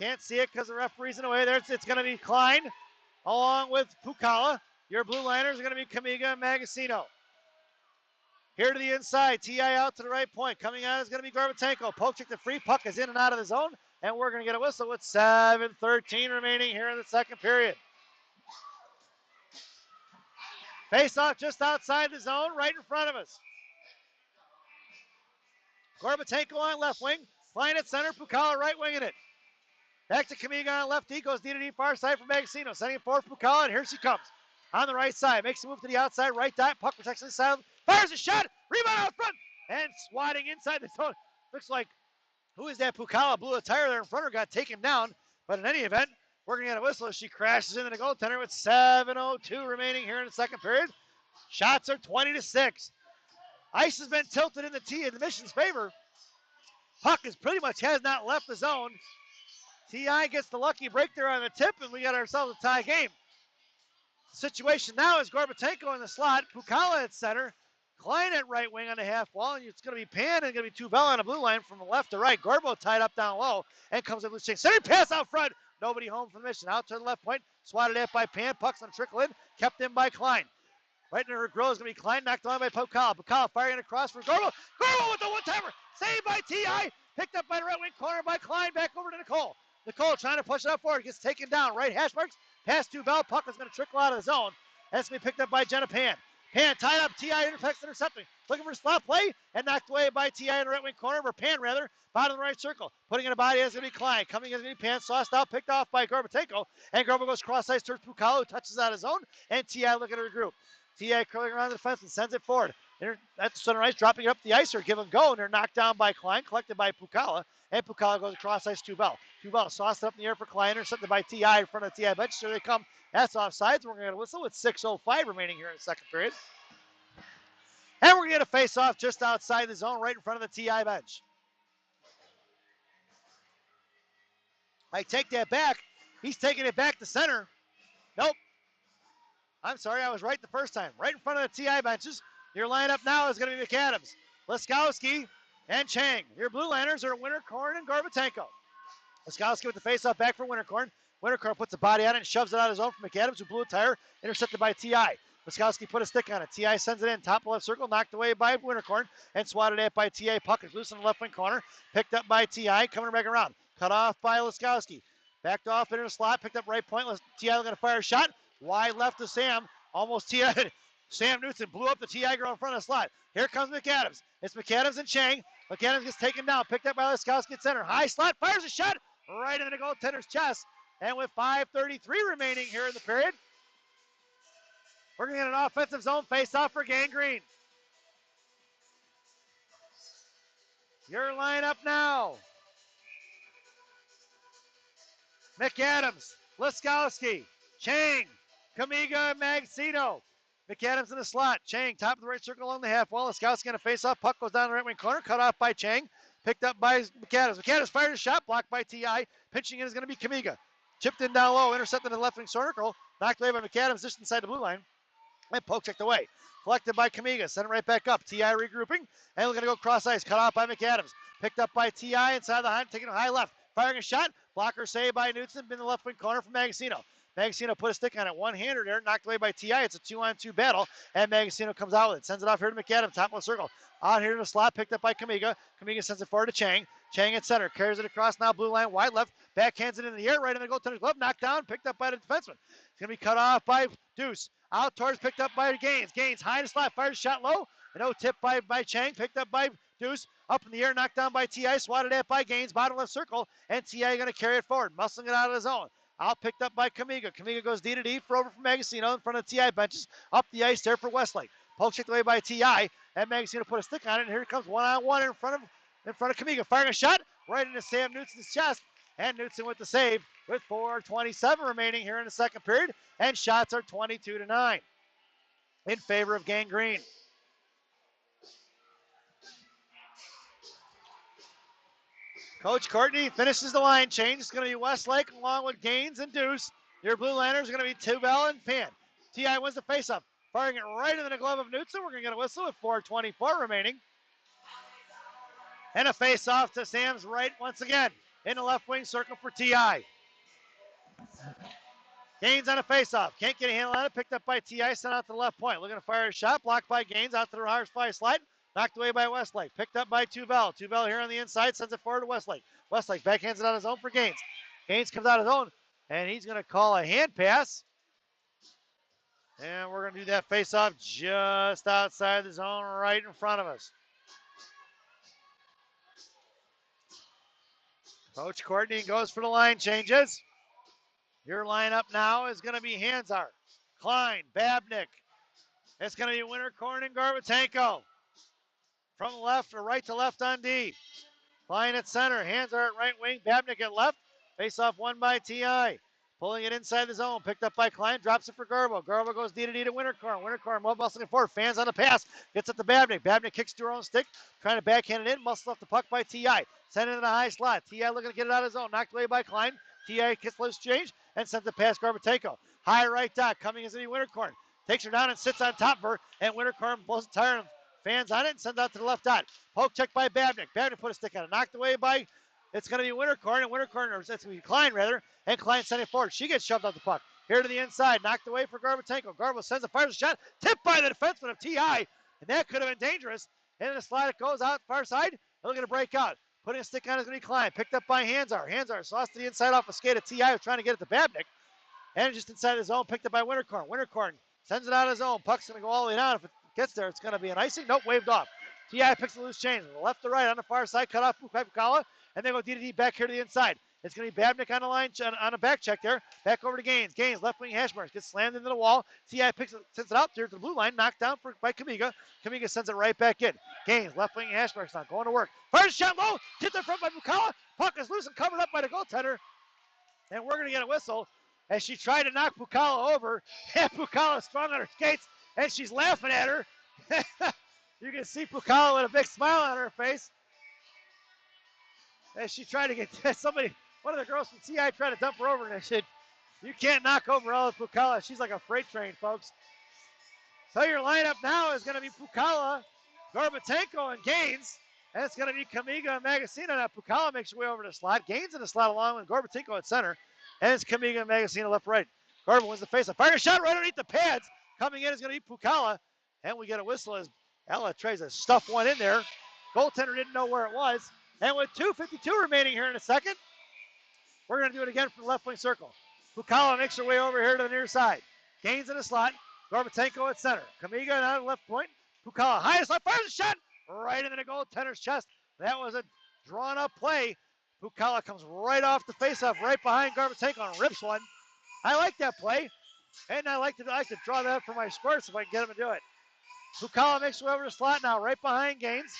Can't see it because the referee's in the way there. It's going to be Klein along with Pukala. Your blue liners are going to be Kamiga and Magazino. Here to the inside. T.I. out to the right point. Coming out is going to be Gorbatenko. Poke check the free. Puck is in and out of the zone. And we're going to get a whistle with 7:13 remaining here in the second period. Face off just outside the zone, right in front of us. Gorbatenko on left wing. Klein at center. Pukala right winging it. Back to Kamiga on left. He goes D to D far side for Magazino. Sending it forward for Pukala, and here she comes. On the right side. Makes a move to the outside. Right dot. Puck protection inside. Fires a shot. Rebound out front. And swatting inside the zone. Looks like, who is that? Pukala blew a tire there in front of her. Got taken down. But in any event, we're going to get a whistle as she crashes into the goaltender with 7:02 remaining here in the second period. Shots are 20-6. Ice has been tilted in the Mission's favor. Puck is pretty much has not left the zone. T.I. gets the lucky break there on the tip, and we got ourselves a tie game. The situation now is Gorbatenko in the slot, Pukala at center, Klein at right wing on the half wall, and it's going to be Pan and going to be Tuvel on the blue line from the left to right. Garbo tied up down low and comes up with a change. Center pass out front. Nobody home for the Mission. Out to the left point, swatted at by Pan. Puck's going to trickle in, kept in by Klein. Right in her grill is going to be Klein, knocked on by Pukala. Pukala firing across for Garbo. Garbo with the one-timer. Saved by T.I. Picked up by the right wing corner by Klein. Back over to Nicole. Nicole trying to push it up forward. Gets taken down. Right hash marks. Pass to Bell. Puck is going to trickle out of the zone. That's going to be picked up by Jenna Pan. Pan tied up. T.I. intercepting. Looking for a slot play and knocked away by T.I. in the right wing corner. Or Pan, rather. Bottom of the right circle. Putting in a body is going to be Klein. Coming is going to be Pan. Sauced out. Picked off by Gorbatenko. And Gorba goes cross ice towards Pukalo. Touches out his zone. And T.I. looking at her group. T.I. curling around the defense and sends it forward. That's center ice, dropping it up the ice or give and go. And they're knocked down by Klein. Collected by Pukala. And Pukala goes across ice to Bell. Bell sauced up in the air for Klein. Intercepted by T.I. in front of the T.I. bench. Here they come. That's offsides. We're going to whistle with 6:05 remaining here in the second period. And we're going to get a face-off just outside the zone, right in front of the T.I. bench. I take that back. He's taking it back to center. Nope. I'm sorry, I was right the first time. Right in front of the T.I. benches. Your lineup now is going to be McAdams, Laskowski, and Chang. Your blue liners are Winterkorn and Gorbatenko. Laskowski with the face-off back for Winterkorn. Winterkorn puts a body on it and shoves it out of his own from McAdams, who blew a tire, intercepted by T.I. Laskowski put a stick on it. T.I. sends it in, top left circle, knocked away by Winterkorn, and swatted at by T.I. Puck is loose in the left wing corner, picked up by T.I., coming back around. Cut off by Laskowski. Backed off into the slot, picked up right point. T.I. going to fire a shot. Wide left to Sam. Almost T.I. Sam Newton blew up the T.I. girl in front of the slot. Here comes McAdams. It's McAdams and Chang. McAdams gets taken down, picked up by Laskowski at center. High slot, fires a shot right into the goaltender's chest. And with 5:33 remaining here in the period, we're going to get an offensive zone face-off for Gang Green. Your lineup now. McAdams, Laskowski, Chang, Kamiga, and Magcino. McAdams in the slot. Chang, top of the right circle along the half wall. Laskowski going to face off. Puck goes down the right wing corner. Cut off by Chang. Picked up by McAdams. McAdams fired a shot. Blocked by T.I. Pinching in is going to be Kamiga. Chipped in down low. Intercepted in the left wing circle. Knocked away by McAdams just inside the blue line. And poke checked away. Collected by Kamiga. Sent it right back up. T.I. regrouping. And we're going to go cross ice. Cut off by McAdams. Picked up by T.I. inside the high. Taking a high left. Firing a shot. Blocker saved by Newton. In the left wing corner from Magcino. Magcino put a stick on it. One-hander there. Knocked away by T.I. It's a 2-on-2 battle. And Magcino comes out with it. Sends it off here to McAdams. Top of the circle. Out here in the slot. Picked up by Kamiga. Kamiga sends it forward to Chang. Chang at center. Carries it across now. Blue line. Wide left. Backhands it in the air. Right in the goaltender's glove. Knocked down. Picked up by the defenseman. It's going to be cut off by Deuce. Out towards. Picked up by Gaines. Gaines high in the slot. Fires shot low. No tip by Chang. Picked up by Deuce. Up in the air. Knocked down by T.I. Swatted at by Gaines. Bottom left circle. And T.I. going to carry it forward. Muscling it out of the zone. Out picked up by Kamiga. Kamiga goes D to D for over from Magcino in front of T.I. benches. Up the ice there for Westlake. Poke checked away by T.I. And Magcino put a stick on it. And here it comes one-on-one in front of Kamiga. Firing a shot right into Sam Newton's chest. And Newton with the save with 4:27 remaining here in the second period. And shots are 22-9 in favor of Gang Green. Coach Courtney finishes the line change. It's going to be Westlake along with Gaines and Deuce. Your blue liners are going to be Tubel and Pan. T.I. wins the faceoff, firing it right into the glove of Newton. We're going to get a whistle with 4:24 remaining. And a faceoff to Sam's right once again in the left wing circle for T.I. Gaines on a faceoff. Can't get a handle on it. Picked up by T.I. Sent out to the left point. Looking to fire a shot. Blocked by Gaines out to the hard fly slide. Knocked away by Westlake. Picked up by Tubel. Tubel here on the inside. Sends it forward to Westlake. Westlake backhands it on his own for Gaines. Gaines comes out his own. And he's going to call a hand pass. And we're going to do that face-off just outside the zone right in front of us. Coach Courtney goes for the line changes. Your lineup now is going to be Hanzar, Klein, Babnick. It's going to be Winterkorn and Gorbatenko. From left or right to left on D. Klein at center, Hanzar at right wing, Babnick at left. Face-off won by T.I. Pulling it inside the zone, picked up by Klein, drops it for Garbo. Garbo goes D to D to Winterkorn. Winterkorn muscling it forward, fans on the pass, gets it to Babnick. Babnick kicks to her own stick, trying to backhand it in, muscles off the puck by T.I. Sent it in a high slot. T.I. looking to get it out of his zone, knocked away by Klein. T.I. gets loose change and sends it past Gorbatenko. High right dot, coming is Winterkorn. Takes her down and sits on top of her, and Winterkorn blows a tire and fans on it and sends out to the left dot. Poke check by Babnick. Babnick put a stick on it, knocked away by, it's going to be Winterkorn, and Winterkorn, or it's going to be Klein rather, and Klein sent it forward. She gets shoved off the puck. Here to the inside, knocked away for Gorbatenko. Garbo sends a fires a shot, tipped by the defenseman of T.I., and that could have been dangerous. Into the slide, it goes out far side. They're going to break out. Putting a stick on is going to be Klein. Picked up by Hanzar. Hanzar sauced to the inside off a skate of T.I. was trying to get it to Babnick. And just inside the zone, picked up by Winterkorn. Winterkorn sends it out of his zone. Puck's going to go all the way down. If it gets there, it's going to be an icing. Nope, waved off. T.I. picks a loose change. Left to right on the far side, cut off Pukala, and they go D back here to the inside. It's going to be Babnick on the line, on a back check there. Back over to Gaines. Gaines, left wing hash marks, gets slammed into the wall. T.I. sends it out there to the blue line, knocked down by Kamiga. Kamiga sends it right back in. Gaines, left wing hash marks now, going to work. First shot low, hit the front by Pukala. Puck is loose and covered up by the goaltender. And we're going to get a whistle as she tried to knock Pukala over. And Pukala sprung on her skates, and she's laughing at her. You can see Pukala with a big smile on her face as she tried to get somebody. One of the girls from TI tried to dump her over, and they said, "You can't knock over Ella Pukala. She's like a freight train, folks." So your lineup now is going to be Pukala, Gorbatenko, and Gaines. And it's going to be Kamiga and Magazina. Now Pukala makes her way over to the slot. Gaines in the slot along with Gorbatenko at center. And it's Kamiga and Magazina left right. Garba wins the faceoff. Fire a shot right underneath the pads. Coming in is going to be Pukala. And we get a whistle as Ella tries to stuff one in there. Goaltender didn't know where it was. And with 2:52 remaining here in a second, we're going to do it again from the left wing circle. Pukala makes her way over here to the near side. Gaines in the slot. Gorbatenko at center. Kamiga down the left point. Pukala highest left, fires a shot right into the goaltender's chest. That was a drawn-up play. Pukala comes right off the faceoff, right behind Gorbatenko and rips one. I like that play, and I like to draw that up for my squirts if I can get him to do it. Pukala makes way over the slot now, right behind Gaines.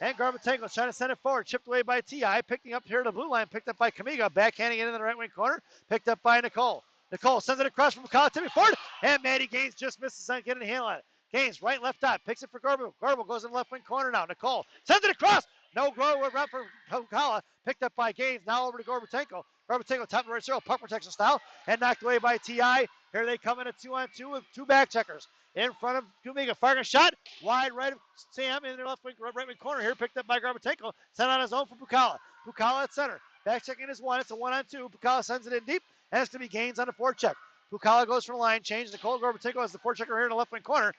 And Gorbatenko trying to send it forward. Chipped away by T.I. Picking up here to the blue line. Picked up by Kamiga. Backhanding it in the right wing corner. Picked up by Nicole. Nicole sends it across from Pukala. Tipping forward. And Maddie Gaines just misses on getting a handle on it. Gaines right left dot. Picks it for Garbo. Garbo goes in the left wing corner now. Nicole sends it across. No grow around for Pukala. Picked up by Gaines. Now over to Gorbatenko. Gorbatenko top of the right circle. Puck protection style. And knocked away by T.I. Here they come in a 2-on-2 with two back checkers. In front of Kamiga, firing a shot, wide right of Sam in their left wing, right wing corner here, picked up by Gorbatenko, sent on his own for Pukala. Pukala at center, back checking is one, it's a 1-on-2. Pukala sends it in deep, and it's going to be Gaines on the forecheck. Pukala goes for the line change. Nicole Gorbatenko has the forechecker here in the left wing corner,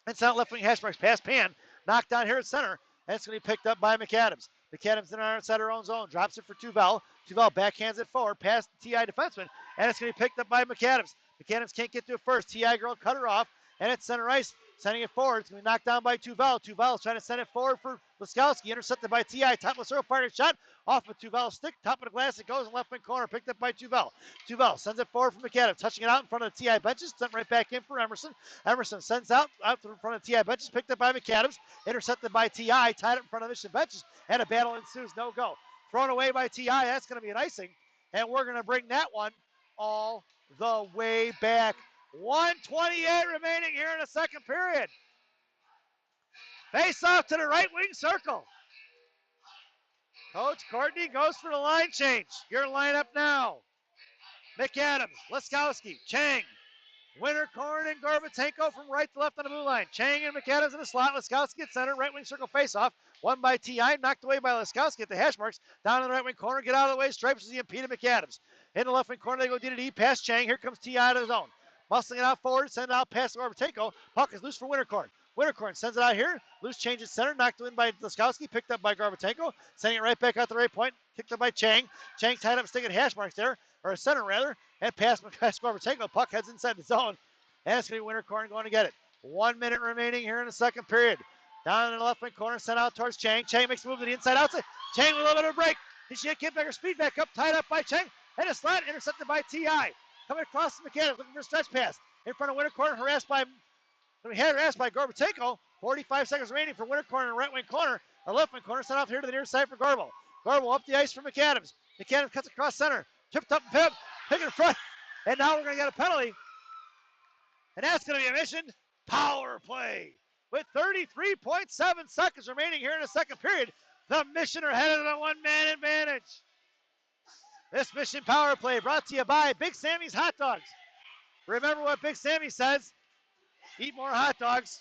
and sent left wing hash marks past Pan, knocked down here at center, and it's going to be picked up by McAdams. McAdams in outside her own zone, drops it for Tuvel. Tuvel backhands it forward past the TI defenseman, and it's going to be picked up by McAdams. McAdams can't get to it first. TI girl cut her off. And it's center ice, sending it forward. It's going to be knocked down by Tuvel. Tuvel's trying to send it forward for Laskowski. Intercepted by T.I. Top of the circle, firing shot off of Tuvel's stick. Top of the glass, it goes in left wing corner. Picked up by Tuvel. Tuvel sends it forward for McAdams. Touching it out in front of the T.I. benches. Sent right back in for Emerson. Emerson sends out in front of the T.I. benches. Picked up by McAdams. Intercepted by T.I. Tied up in front of the Mission benches. And a battle ensues. No go. Thrown away by T.I. That's going to be an icing. And we're going to bring that one all the way back. 1:28 remaining here in the second period. Face off to the right wing circle. Coach Courtney goes for the line change. Your lineup now. McAdams, Laskowski, Chang, Winterkorn, and Gorbatenko from right to left on the blue line. Chang and McAdams in the slot. Laskowski at center. Right wing circle face off. Won by T.I. Knocked away by Laskowski at the hash marks. Down in the right wing corner. Get out of the way. Stripes as he impeded McAdams. In the left wing corner, they go D past Chang. Here comes T.I. to his own. Muscling it out forward, send it out past Gorbatenko. Puck is loose for Winterkorn. Winterkorn sends it out here. Loose change at center, knocked in by Laskowski, picked up by Gorbatenko. Sending it right back out the right point, kicked up by Chang. Chang tied up, sticking hash marks there, or a center rather, and past Gorbatenko. Puck heads inside the zone, and it's going to be Winterkorn going to get it. 1 minute remaining here in the second period. Down in the left wing corner, sent out towards Chang. Chang makes a move to the inside outside. Chang with a little bit of a break. She can't get her speed back up, tied up by Chang, and a slot intercepted by T.I. Coming across the McAdams, looking for a stretch pass. In front of Winterkorn, harassed by Gorbatenko. 45 seconds remaining for Winterkorn in the right wing corner. Or left wing corner, sent off here to the near side for Garbo. Garbo up the ice for McAdams. McAdams cuts across center. Tipped up and pick in front. And now we're going to get a penalty. And that's going to be a mission power play. With 33.7 seconds remaining here in the second period, the Mission are headed on a one-man advantage. This Mission power play brought to you by Big Sammy's Hot Dogs. Remember what Big Sammy says. Eat more hot dogs.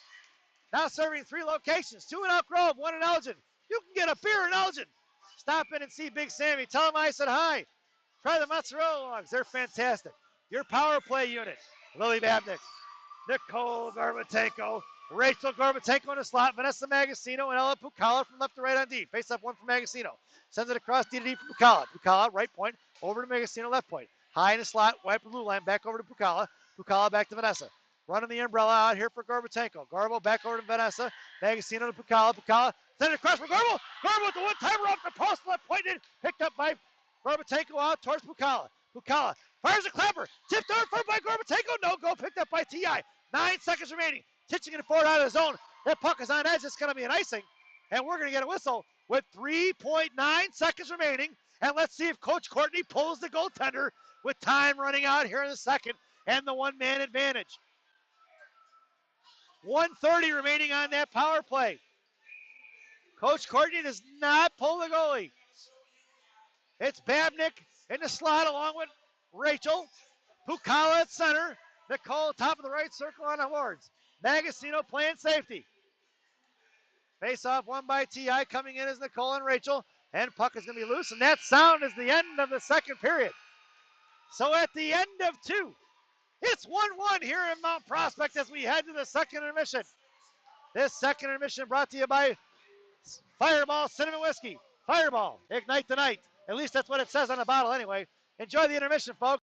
Now serving 3 locations. 2 in Elk Grove, 1 in Elgin. You can get a beer in Elgin. Stop in and see Big Sammy. Tell him I said hi. Try the mozzarella logs. They're fantastic. Your power play unit. Lily Babnick, Nicole Gorbatenko, Rachel Gorbatenko in the slot, Vanessa Magazino, and Ella Pukala from left to right on D. Face up one for Magazino. Sends it across D for Pukala. Pukala, right point, over to Megasino, left point. High in the slot, wipe the blue line, back over to Pukala. Pukala back to Vanessa. Running the umbrella out here for Gorbatenko. Garbo back over to Vanessa. Megasino to Pukala. Pukala send it across for Garbo. Garbo with the one-timer off the post, left pointed, picked up by Gorbatenko out towards Pukala. Pukala fires a clapper. Tipped over front by Gorbatenko. No go. Picked up by T.I. 9 seconds remaining. Titching it forward out of the zone. That puck is on edge. It's going to be an icing. And we're going to get a whistle with 3.9 seconds remaining. And let's see if Coach Courtney pulls the goaltender with time running out here in the second and the one-man advantage. 1:30 remaining on that power play. Coach Courtney does not pull the goalie. It's Babnick in the slot along with Rachel. Pukala at center. Nicole top of the right circle on the boards. Magasino playing safety. Face off won by T.I. Coming in is Nicole and Rachel. And puck is going to be loose. And that sound is the end of the second period. So at the end of 2, it's 1-1 here in Mount Prospect as we head to the second intermission. This second intermission brought to you by Fireball Cinnamon Whiskey. Fireball, ignite the night. At least that's what it says on the bottle anyway. Enjoy the intermission, folks.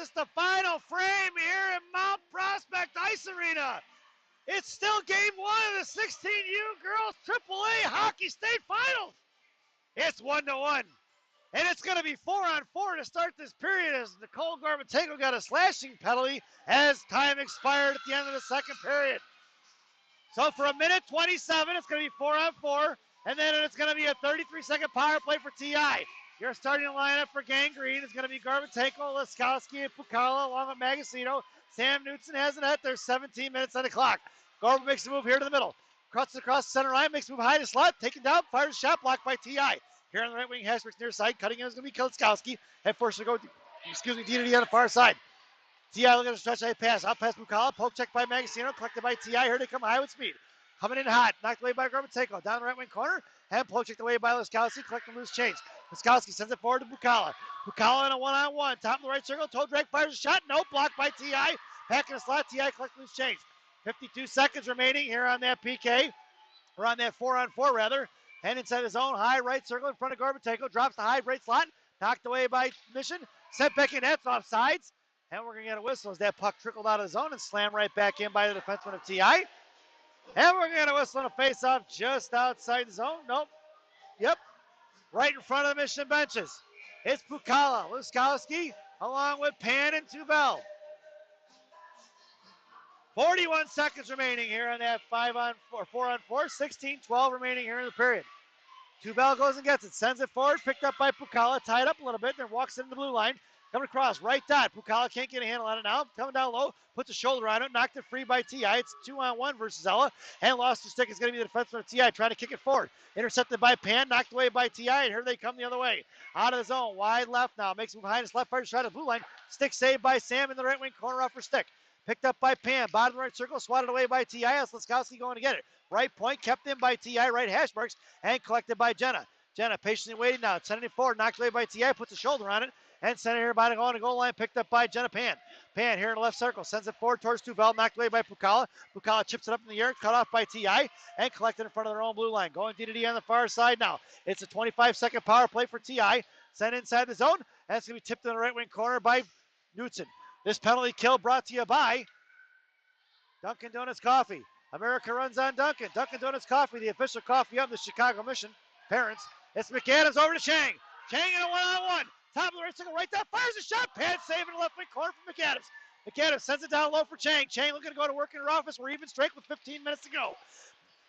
It's the final frame here in Mount Prospect Ice Arena. It's still game one of the 16U Girls AAA Hockey State Finals. It's 1-1. And it's going to be 4-on-4 to start this period as Nicole Gorbatenko got a slashing penalty as time expired at the end of the second period. So for a minute 27, it's going to be 4-on-4, and then it's going to be a 33-second power play for TI. Your starting lineup for Gang Green is going to be Gorbatenko, Laskowski, and Pukala along with Magasino. Sam Knutson has it at. There's 17 minutes on the clock. Gorba makes a move here to the middle. Crosses across the center line, makes a move high to slot, taken down, fires a shot, blocked by TI. Here on the right wing, Hashbrook's near side, cutting in is going to be Laskowski. Head forced to go, D on the far side. TI looking at a stretch eye pass. Out past Pukala. Poke check by Magasino. Collected by TI. Here they come high with speed. Coming in hot. Knocked away by Gorbatenko. Down the right wing corner. And poke checked away by Laskowski. Collecting loose change. Laskowski sends it forward to Pukala. Pukala in a one-on-one. Top of the right circle. Toe drag fires a shot. No. Blocked by TI. Back in the slot. TI collecting loose change. 52 seconds remaining here on that PK. Or on that 4-on-4 rather. And inside his own high right circle in front of Gorbatenko. Drops the high right slot. Knocked away by Mission. Sent back in. That's offsides. And we're going to get a whistle as that puck trickled out of the zone and slammed right back in by the defenseman of TI. And we're going to get a whistle and a face-off just outside the zone. Nope. Yep. Right in front of the Mission benches. It's Pukala, Laskowski, along with Pan and Tubel. 41 seconds remaining here on that 4-on-4, 16-12 remaining here in the period. Tubel goes and gets it, sends it forward, picked up by Pukala, tied up a little bit, then walks into the blue line. Coming across, right dot. Pukala can't get a handle on it now. Coming down low, puts a shoulder on it, knocked it free by TI. It's 2-on-1 versus Ella, and lost the stick. Is going to be the defenseman of TI trying to kick it forward. Intercepted by Pan, knocked away by TI, and here they come the other way. Out of the zone, wide left now. Makes move behind his left part, try to blue line. Stick saved by Sam in the right wing corner off her stick. Picked up by Pan, bottom right circle, swatted away by TI. As Laskowski going to get it. Right point, kept in by TI, right hash marks, and collected by Jenna. Jenna patiently waiting now, sending it forward, knocked away by TI, puts a shoulder on it. And sent it here by the goal line, picked up by Jenna Pan. Pan here in the left circle, sends it forward towards Tubel, knocked away by Pukala. Pukala chips it up in the air, cut off by TI, and collected in front of their own blue line. Going D on the far side now. It's a 25-second power play for TI. Sent inside the zone, and it's going to be tipped in the right wing corner by Knutson. This penalty kill brought to you by Dunkin' Donuts Coffee. America runs on Dunkin'. Dunkin' Donuts Coffee, the official coffee of the Chicago Mission Parents. It's McAdams over to Chang. Chang in a one-on-one. Top of the right circle, right down, fires a shot. Pan saving the left wing corner from McAdams. McAdams sends it down low for Chang. Chang looking to go to work in her office. We're even straight with 15 minutes to go.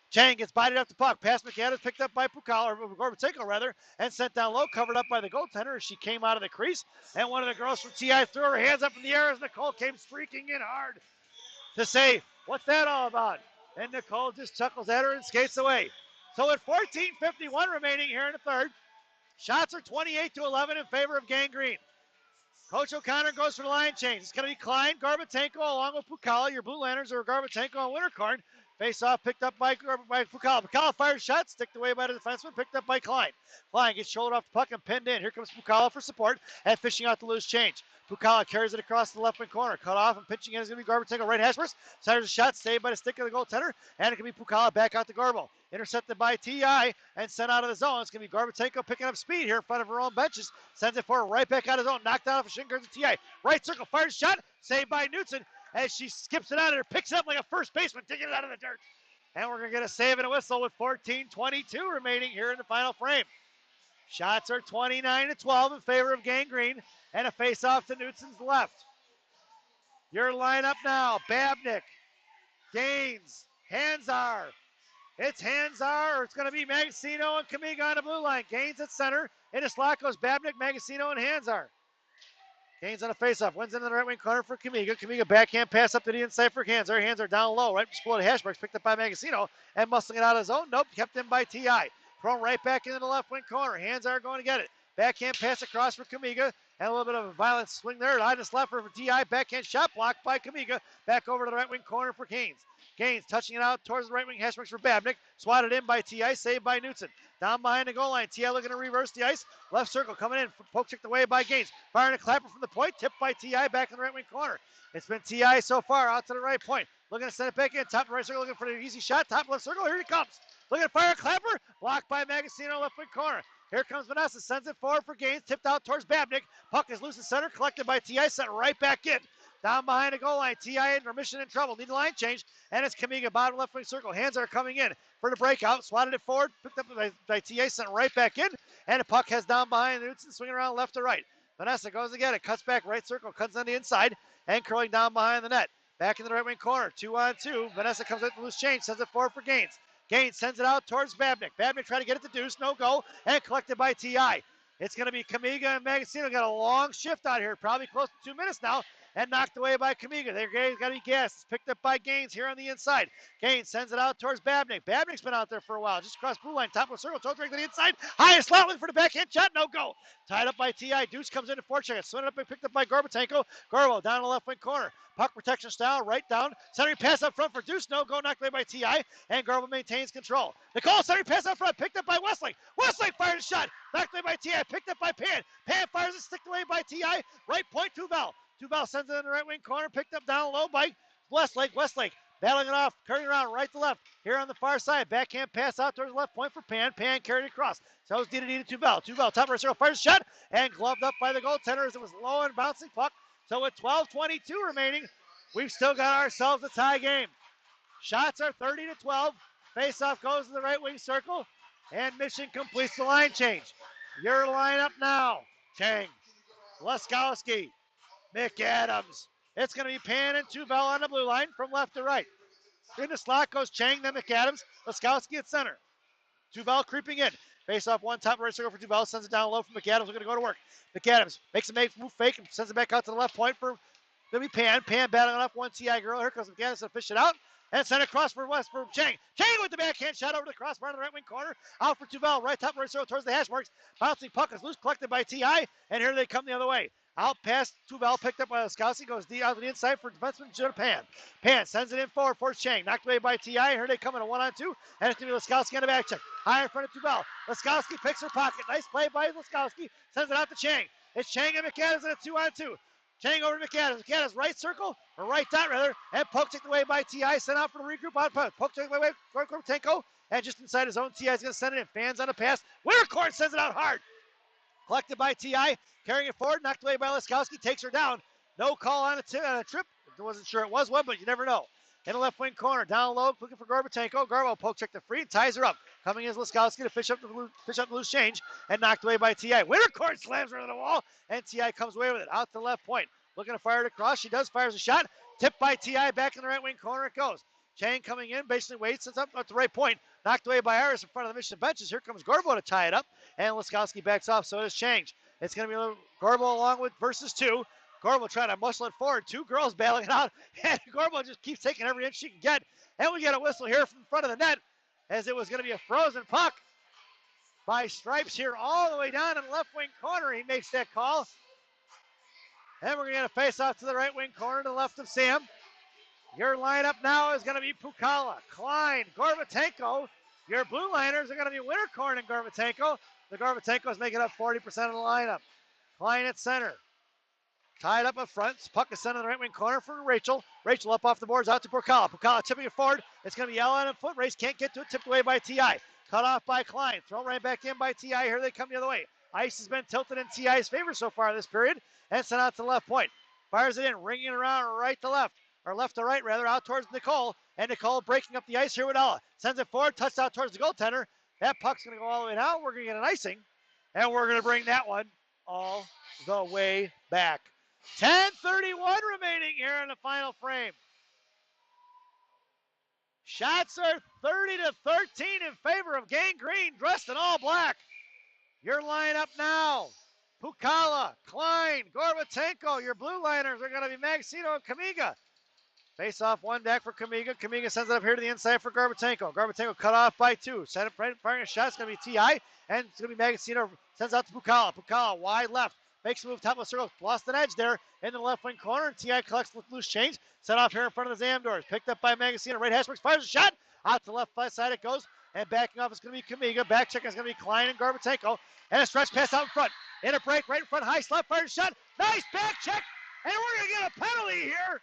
Chang gets bodied up the puck. Past McAdams, picked up by Pukala, or Gorbatenko rather, and sent down low, covered up by the goaltender as she came out of the crease. And one of the girls from TI threw her hands up in the air as Nicole came streaking in hard to say, what's that all about? And Nicole just chuckles at her and skates away. So at 14:51 remaining here in the third, shots are 28-11 in favor of Gang Green. Coach O'Connor goes for the line change. It's going to be Klein, Gorbatenko, along with Pukala. Your Blue Lanterns are Gorbatenko and Wintercorn. Face off picked up by Pukala. Pukala fires shot, sticked away by the defenseman, picked up by Klein. Klein gets shouldered off the puck and pinned in. Here comes Pukala for support and fishing out the loose change. Pukala carries it across the left wing corner. Cut off and pitching in is going to be Gorbatenko. Right hash first. Centers a shot, saved by the stick of the goaltender. And it can be Pukala back out to Gorbo. Intercepted by TI and sent out of the zone. It's going to be Gorbatenko picking up speed here in front of her own benches. Sends it forward right back out of the zone. Knocked out off a shin guards of TI. Right circle, fires shot, saved by Knutson as she skips it out of there, picks it up like a first baseman, taking it out of the dirt. And we're going to get a save and a whistle with 14:22 remaining here in the final frame. Shots are 29-12 in favor of Gang Green, and a face-off to Knutson's left. Your lineup now, Babnick, Gaines, Hanzar. It's Hanzar, or it's going to be Magasino and Kamiga on the blue line. Gaines at center. In the slot goes Babnick, Magasino, and Hanzar. Gaines on a face-off, wins into the right wing corner for Kamiga. Kamiga backhand pass up to the inside for Hanzar. Hanzar down low, right just below the hash marks, picked up by Magasino, and muscling it out of his zone. Nope, kept in by TI. Thrown right back into the left wing corner. Hanzar going to get it. Backhand pass across for Kamiga. And a little bit of a violent swing there. Line to slap for TI. Backhand shot blocked by Kamiga. Back over to the right wing corner for Gaines. Gaines touching it out towards the right wing hash marks for Babnick. Swatted in by TI. Saved by Knutson. Down behind the goal line. TI looking to reverse the ice. Left circle coming in. Poke checked away by Gaines. Firing a clapper from the point. Tipped by TI back in the right wing corner. It's been TI so far out to the right point. Looking to send it back in. Top right circle looking for the easy shot. Top left circle. Here he comes. Looking to fire a clapper. Blocked by Magasino left wing corner. Here comes Vanessa, sends it forward for gains, tipped out towards Babnick. Puck is loose in center, collected by T.I., sent right back in. Down behind the goal line, T.I. in remission in trouble. Need a line change, and it's Kamiga, bottom left wing circle. Hands are coming in for the breakout. Swatted it forward, picked up by T.A., sent right back in, and the puck has down behind Knudsen, swinging around left to right. Vanessa goes to get it, cuts back right circle, cuts on the inside, and curling down behind the net. Back in the right wing corner, 2-on-2. Vanessa comes out to loose change, sends it forward for Gaines. Gaines sends it out towards Babnick. Babnick trying to get it to Deuce, no go, and collected by T.I. It's going to be Kamiga and Magazino. Got a long shift out here, probably close to 2 minutes now, and knocked away by Kamiga. They're got to be gassed. It's picked up by Gaines here on the inside. Gaines sends it out towards Babnick. Babnick's been out there for a while, just across blue line, top of the circle, toe drag to the inside. Highest slot looking for the backhand shot, no go. Tied up by T.I. Deuce comes in to forecheck it. Swung it up and picked up by Gorbatenko. Gorbo down the left wing corner. Puck protection style, right down. Centering pass up front for Deuce, no go, knocked away by T.I. And Gorbo maintains control. Nicole centering pass up front, picked up by Westlake. Westlake fired a shot, knocked away by T.I. Picked up by Pan. Pan fires it, sticked away by T.I. Right point, Tuval. Tuval sends it in the right wing corner, picked up down low by Westlake. Westlake battling it off, curling around right to left. Here on the far side, backhand pass out towards the left point for Pan. Pan carried it across. So it was D to Tuval. Tuval, top right circle, fires a shot, and gloved up by the goaltender as it was low and bouncing puck. So with 12:22 remaining, we've still got ourselves a tie game. Shots are 30-12. Face-off goes to the right wing circle, and Mission completes the line change. Your lineup now: Chang, Laskowski, McAdams. It's going to be Pan and Tuval on the blue line from left to right. In the slot goes Chang, then McAdams. Laskowski at center. Tuval creeping in. Face off one top right circle for Tuval. Sends it down low for McAdams. We're going to go to work. McAdams makes a move fake and sends it back out to the left point for Pan. Pan battling up one T.I. girl. Here comes McAdams to fish it out. And send across for West for Chang. Chang with the backhand shot over the crossbar on the right wing corner. Out for Tuval. Right top right circle towards the hash marks. Bouncing puck is loose, collected by T.I. And here they come the other way. Out past Tuval, picked up by Laskowski, goes out to the inside for defenseman Pan. Pan sends it in forward for Chang, knocked away by T.I. Here they come in a 1-on-2, and it's going to be Laskowski on the back check. High in front of Tuval. Laskowski picks her pocket. Nice play by Laskowski. Sends it out to Chang. It's Chang and McAdams in a 2-on-2. Chang over to McAdams. McAdams right circle, or right dot rather, and poke taken away by T.I. Sent out for the regroup on puck. Poke taken away by Gorbatenko, and just inside his own T.I. is going to send it in. Fans on the pass. Wintercourt sends it out hard. Collected by T.I., carrying it forward, knocked away by Laskowski, takes her down. No call on a trip. I wasn't sure it was one, but you never know. In the left wing corner, down low, looking for Gorbatenko. Garbo poke check the free and ties her up. Coming is Laskowski to fish up the loose change and knocked away by T.I. Wintercourt slams her into the wall, and T.I. comes away with it. Out to the left point. Looking to fire it across. She does, fires a shot. Tipped by T.I. Back in the right wing corner it goes. Chang coming in, basically waits, sits up at the right point. Knocked away by Iris in front of the Mission benches. Here comes Gorbo to tie it up, and Laskowski backs off, so does Chang. It's going to be Gorbo along with versus two. Gorbo trying to muscle it forward. Two girls battling it out, and Gorbo just keeps taking every inch she can get. And we get a whistle here from front of the net, as it was going to be a frozen puck by Stripes here all the way down in the left wing corner. He makes that call. And we're going to get a face-off to the right wing corner to the left of Sam. Your lineup now is going to be Pukala, Klein, Gorbatenko. Your blue liners are going to be Wintercorn and Gorbatenko. The Gorbatenko is making up 40% of the lineup. Klein at center. Tied up front. Puck is sent in the right wing corner for Rachel. Rachel up off the boards out to Pukala. Pukala tipping it forward. It's going to be Allen and foot race. Can't get to it. Tipped away by T.I. Cut off by Klein. Thrown right back in by T.I. Here they come the other way. Ice has been tilted in T.I.'s favor so far this period. And sent out to the left point. Fires it in, ringing around right to left. Or left to right, rather, out towards Nicole. And Nicole breaking up the ice here with Ella. Sends it forward, touched out towards the goaltender. That puck's going to go all the way down. We're going to get an icing. And we're going to bring that one all the way back. 10:31 remaining here in the final frame. Shots are 30-13 in favor of Gang Green, dressed in all black. Your lineup now. Pukala, Klein, Gorbatenko. Your blue liners are going to be Magacino and Kamiga. Face off one back for Kamiga. Kamiga sends it up here to the inside for Gorbatenko. Gorbatenko cut off by two. Set up firing a shot. It's going to be T.I. And it's going to be Magacino. Sends out to Pukala. Pukala wide left. Makes a move top of the circle. Lost an edge there in the left wing corner. And T.I. collects with loose change. Set off here in front of the Zamdors. Picked up by Magacino. Right hash marks. Fires a shot. Out to the left side it goes. And backing off is going to be Kamiga. Back check is going to be Klein and Gorbatenko. And a stretch pass out in front. In a break right in front. High slot. Fires a shot. Nice back check. And we're going to get a penalty here.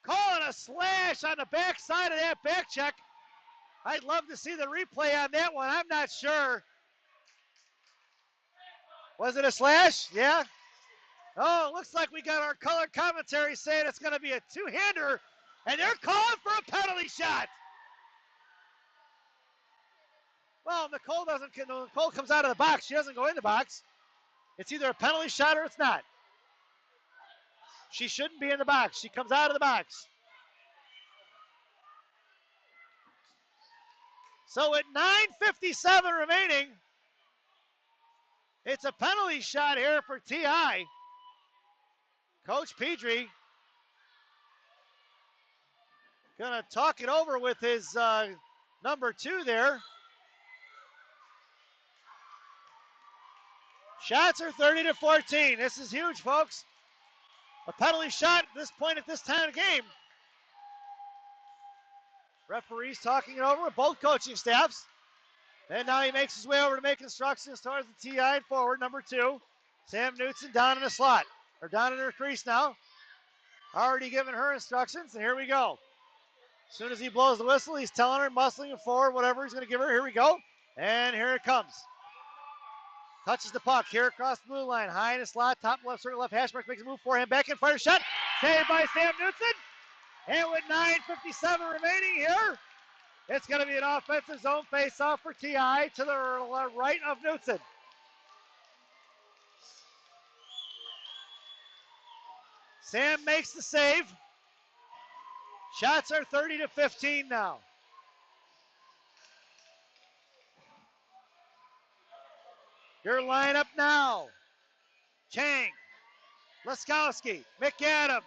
Calling a slash on the back side of that back check. I'd love to see the replay on that one. I'm not sure. Was it a slash? Yeah. Oh, it looks like we got our color commentary saying it's going to be a two-hander, and they're calling for a penalty shot. Well, Nicole comes out of the box. She doesn't go in the box. It's either a penalty shot or it's not. She shouldn't be in the box. She comes out of the box. So at 9:57 remaining, it's a penalty shot here for TI. Coach Pedri gonna talk it over with his number 2 there. Shots are 30-14. This is huge, folks. A penalty shot at this point at this time of the game. Referees talking it over with both coaching staffs. And now he makes his way over to make instructions towards the TI and forward, number 2. Sam Knutson down in the slot, or down in her crease now. Already giving her instructions, and here we go. As soon as he blows the whistle, he's telling her, muscling her forward, whatever he's going to give her. Here we go. And here it comes. Touches the puck here across the blue line. High in the slot, top left circle, left hash mark, makes a move for him. Back in, fire shot. Saved by Sam Knutson. And with 9:57 remaining here, it's going to be an offensive zone face-off for TI to the right of Knutson. Sam makes the save. Shots are 30-15 now. Your lineup now. Chang, Laskowski, McAdams,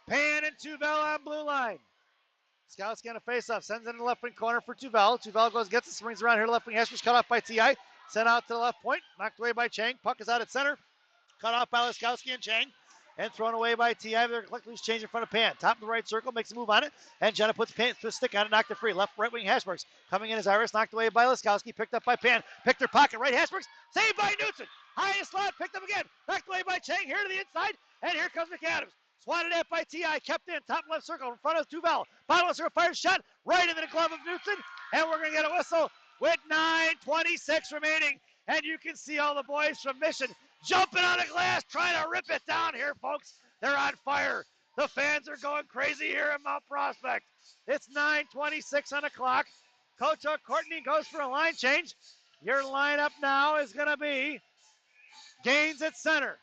Pan and Tuvel on blue line. Laskowski on a face-off, sends it in the left wing corner for Tuvel. Tuvel goes, gets it, springs around here, left wing hash, cut off by TI. Sent out to the left point, knocked away by Chang. Puck is out at center. Cut off by Laskowski and Chang. And thrown away by TI. They're collect loose change in front of Pan. Top of the right circle, makes a move on it. And Jenna puts Pan to a stick on it, knocked it free. Left, right wing Hashmarks. Coming in is Iris, knocked away by Laskowski. Picked up by Pan. Picked her pocket, right Hashmarks. Saved by Knutson. Highest slot, picked up again. Knocked away by Chang. Here to the inside. And here comes McAdams. Swatted at by TI. Kept in. Top left circle in front of Tuvel. Bottom left circle, fires shot. Right into the glove of Knutson. And we're going to get a whistle with 9:26 remaining. And you can see all the boys from Mission jumping on the glass, trying to rip it down here, folks. They're on fire. The fans are going crazy here at Mount Prospect. It's 9:26 on the clock. Coach Courtney goes for a line change. Your lineup now is going to be Gaines at center.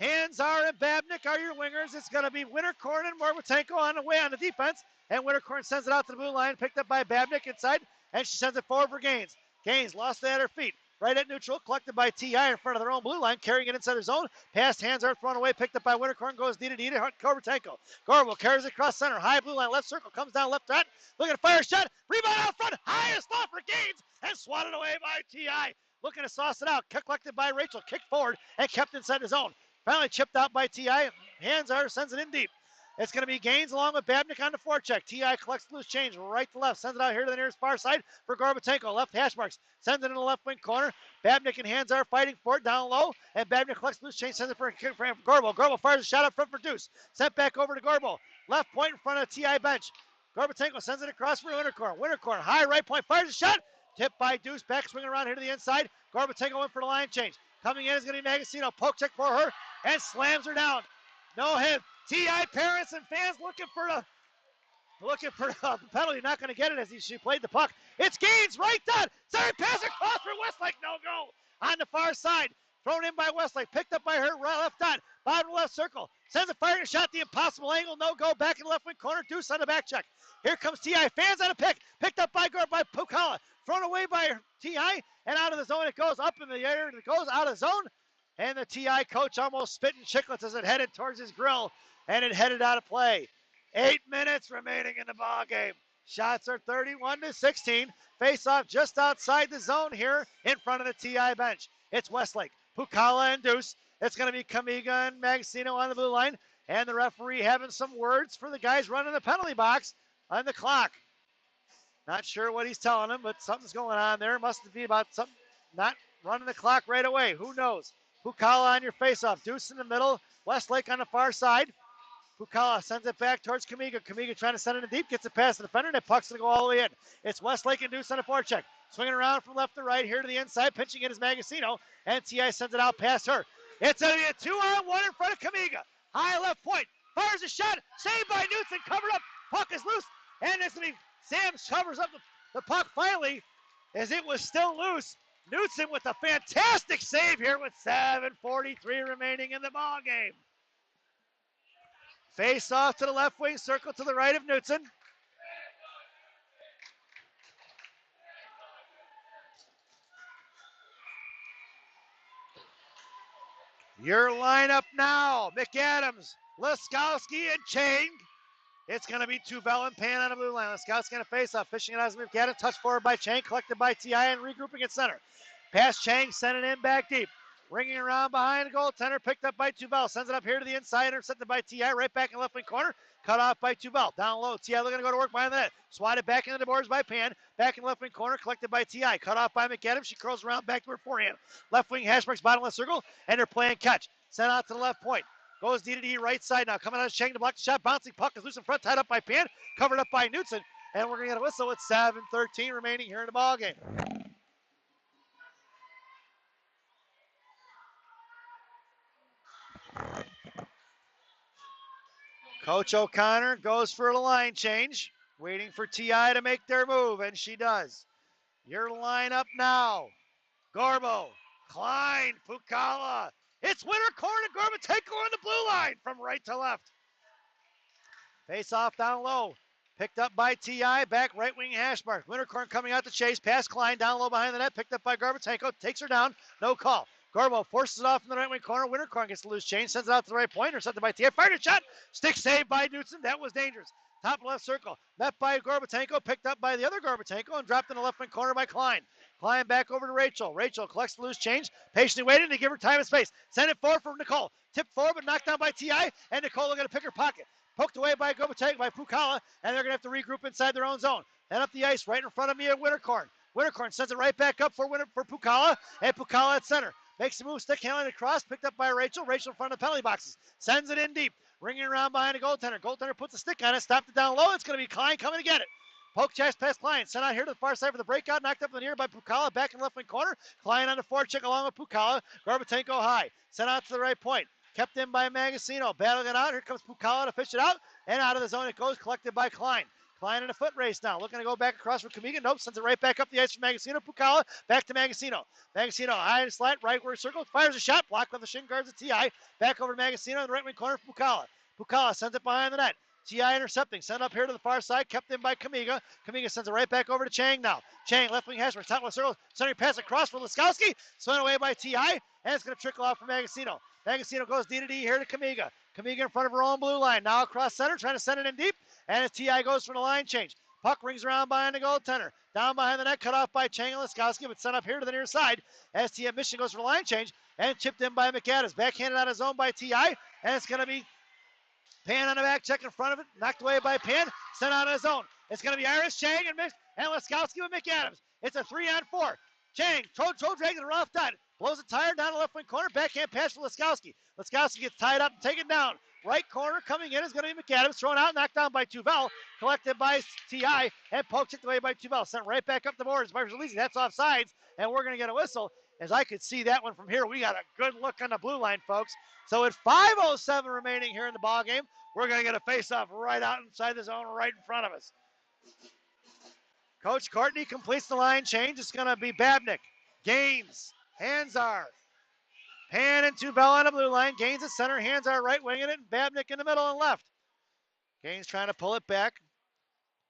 Hanzar and Babnick are your wingers. It's going to be Winterkorn and Morbatenko on the way on the defense. And Winterkorn sends it out to the blue line, picked up by Babnick inside, and she sends it forward for Gaines. Gaines lost it at her feet. Right at neutral, collected by TI in front of their own blue line, carrying it inside the zone. Past hands are thrown away, picked up by Winterkorn, goes D to Gorbatenko. Gorbo carries it across center, high blue line, left circle, comes down left side, looking to fire a shot, rebound out front, highest off for Gaines, and swatted away by TI. Looking to sauce it out, collected by Rachel, kicked forward, and kept inside the zone. Finally chipped out by TI, Hanzar sends it in deep. It's going to be Gaines along with Babnick on the forecheck. TI collects loose change right to left. Sends it out here to the nearest far side for Gorbatenko. Left hash marks. Sends it in the left wing corner. Babnick and Hands are fighting for it down low. And Babnick collects loose change. Sends it for Gorbo. Gorbo fires a shot up front for Deuce. Sent back over to Gorbo. Left point in front of the TI bench. Gorbatenko sends it across for Winterkorn. Winterkorn high right point. Fires a shot. Tipped by Deuce. Back swinging around here to the inside. Gorbatenko went for the line change. Coming in is going to be Magazino. Poke check for her. And slams her down. No hit. TI parents and fans looking for the penalty. Not going to get it as she played the puck. It's Gaines right down. Sorry, pass across for Westlake. No go. On the far side. Thrown in by Westlake. Picked up by her left dot. Bottom left circle. Sends a firing shot. The impossible angle. No go. Back in the left wing corner. Deuce on the back check. Here comes TI. Fans on a pick. Picked up by Pukala. Thrown away by TI. And out of the zone. It goes up in the air. It goes out of zone. And the TI coach almost spitting chiclets as it headed towards his grill. And it headed out of play. 8 minutes remaining in the ball game. Shots are 31-16. Face off just outside the zone here in front of the TI bench. It's Westlake, Pukala, and Deuce. It's going to be Kamiga and Magazino on the blue line. And the referee having some words for the guys running the penalty box on the clock. Not sure what he's telling them, but something's going on there. Must be about something not running the clock right away. Who knows? Pukala on your face-off. Deuce in the middle. Westlake on the far side. Pukala sends it back towards Kamiga. Kamiga trying to send it in deep, gets it past the defender, and it puck's going to go all the way in. It's Westlake and Deuce on a forecheck. Swinging around from left to right here to the inside, pinching it is Magazino, and T.I. sends it out past her. It's going to be a 2-on-1 in front of Kamiga. High left point, fires a shot, saved by Knutson, covered up, puck is loose, and it's going to be Sam covers up the puck finally, as it was still loose. Knutson with a fantastic save here with 7:43 remaining in the ball game. Face off to the left wing circle to the right of Knutson. Your lineup now, McAdams, Laskowski, and Chang. It's going to be Tubel and Pan on the blue line. Laskowski going to face off, fishing it out as McAdams. Touch forward by Chang, collected by T.I. and regrouping at center. Pass Chang, send it in back deep. Ringing around behind the goaltender, picked up by Tubel. Sends it up here to the inside, intercepted by T.I. right back in left wing corner. Cut off by Tubel. Down low, T.I. looking to go to work behind the net. Swatted back into the boards by Pan. Back in left wing corner, collected by T.I. Cut off by McAdams. She curls around back to her forehand. Left wing Hashmark's bottom left circle, and they're playing catch. Sent out to the left point. Goes D-to-D right side now. Coming out of Chang to block the shot. Bouncing puck is loose in front, tied up by Pan. Covered up by Knutson. And we're going to get a whistle with 7:13 remaining here in the ball game. Coach O'Connor goes for the line change, waiting for T.I. to make their move, and she does. Your lineup now. Gorbo, Klein, Pukala. It's Winter Corn and Gorbatenko on the blue line from right to left. Face off down low. Picked up by T.I. Back right wing Hashmark. Wintercorn coming out to chase. Pass Klein down low behind the net. Picked up by Gorbatenko. Takes her down. No call. Gorbo forces it off in the right wing corner. Wintercorn gets the loose change. Sends it out to the right point. Intercepted by T.I. Fired a shot. Stick saved by Knutson. That was dangerous. Top left circle. Met by Gorbatenko. Picked up by the other Gorbatenko and dropped in the left wing corner by Klein. Klein back over to Rachel. Rachel collects the loose change. Patiently waiting to give her time and space. Send it forward for Nicole. Tipped forward but knocked down by T.I. And Nicole going to pick her pocket. Poked away by Gorbatenko, by Pukala, and they're going to have to regroup inside their own zone. Then up the ice, right in front of me at Wintercorn. Wintercorn sends it right back up for Pukala, and Pukala at center. Makes the move, stick handling across, picked up by Rachel. Rachel in front of the penalty boxes. Sends it in deep, ringing around behind the goaltender. Goaltender puts a stick on it, stopped it down low. It's going to be Klein coming to get it. Poke chest past Klein. Sent out here to the far side for the breakout. Knocked up in the near by Pukala. Back in left wing corner. Klein on the forecheck along with Pukala. Gorbatenko high. Sent out to the right point. Kept in by Magazino. Battling it out. Here comes Pukala to fish it out. And out of the zone it goes. Collected by Klein. Klein in a foot race now. Looking to go back across for Kamiga. Nope. Sends it right back up the ice for Magazino. Pukala. Back to Magazino. Magazino high and slat. Right where circle. Fires a shot. Blocked with the shin guards of T.I. Back over to Magazino in the right wing corner for Pukala. Pukala sends it behind the net. T.I. intercepting. Sent up here to the far side. Kept in by Kamiga. Kamiga sends it right back over to Chang now. Chang, left wing Hashmark. Top left circle. Sending pass across for Laskowski. Sent away by T.I. And it's going to trickle out for Magazino. Magazino goes D-to-D here to Kamiga. Kamiga in front of her own blue line. Now across center. Trying to send it in deep. And as T.I. goes for the line change. Puck rings around behind the goaltender. Down behind the net. Cut off by Chang and Laskowski. But sent up here to the near side. As T.I. Mission goes for the line change. And chipped in by McAdams. Backhanded out of zone by T.I. And it's going to be Pan on the back check in front of it. Knocked away by Pan. Sent out of his zone. It's going to be Iris, Chang, and Laskowski with McAdams. It's a 3-on-4. Chang, toe drag the rough dot. Blows a tire down the left wing corner. Backhand pass for Laskowski. Laskowski gets tied up and taken down. Right corner coming in is going to be McAdams. Thrown out, knocked down by Tubel. Collected by T.I. and poked away by Tubel. Sent right back up the boards by Releasing. That's offsides, and we're going to get a whistle. As I could see that one from here, we got a good look on the blue line, folks. So at 5:07 remaining here in the ball game, we're going to get a face-off right out inside the zone, right in front of us. Coach Courtney completes the line change. It's going to be Babnick, Gaines, Hanzar, Pan and Tubel on the blue line. Gaines at center, Hanzar right winging it, and Babnick in the middle and left. Gaines trying to pull it back,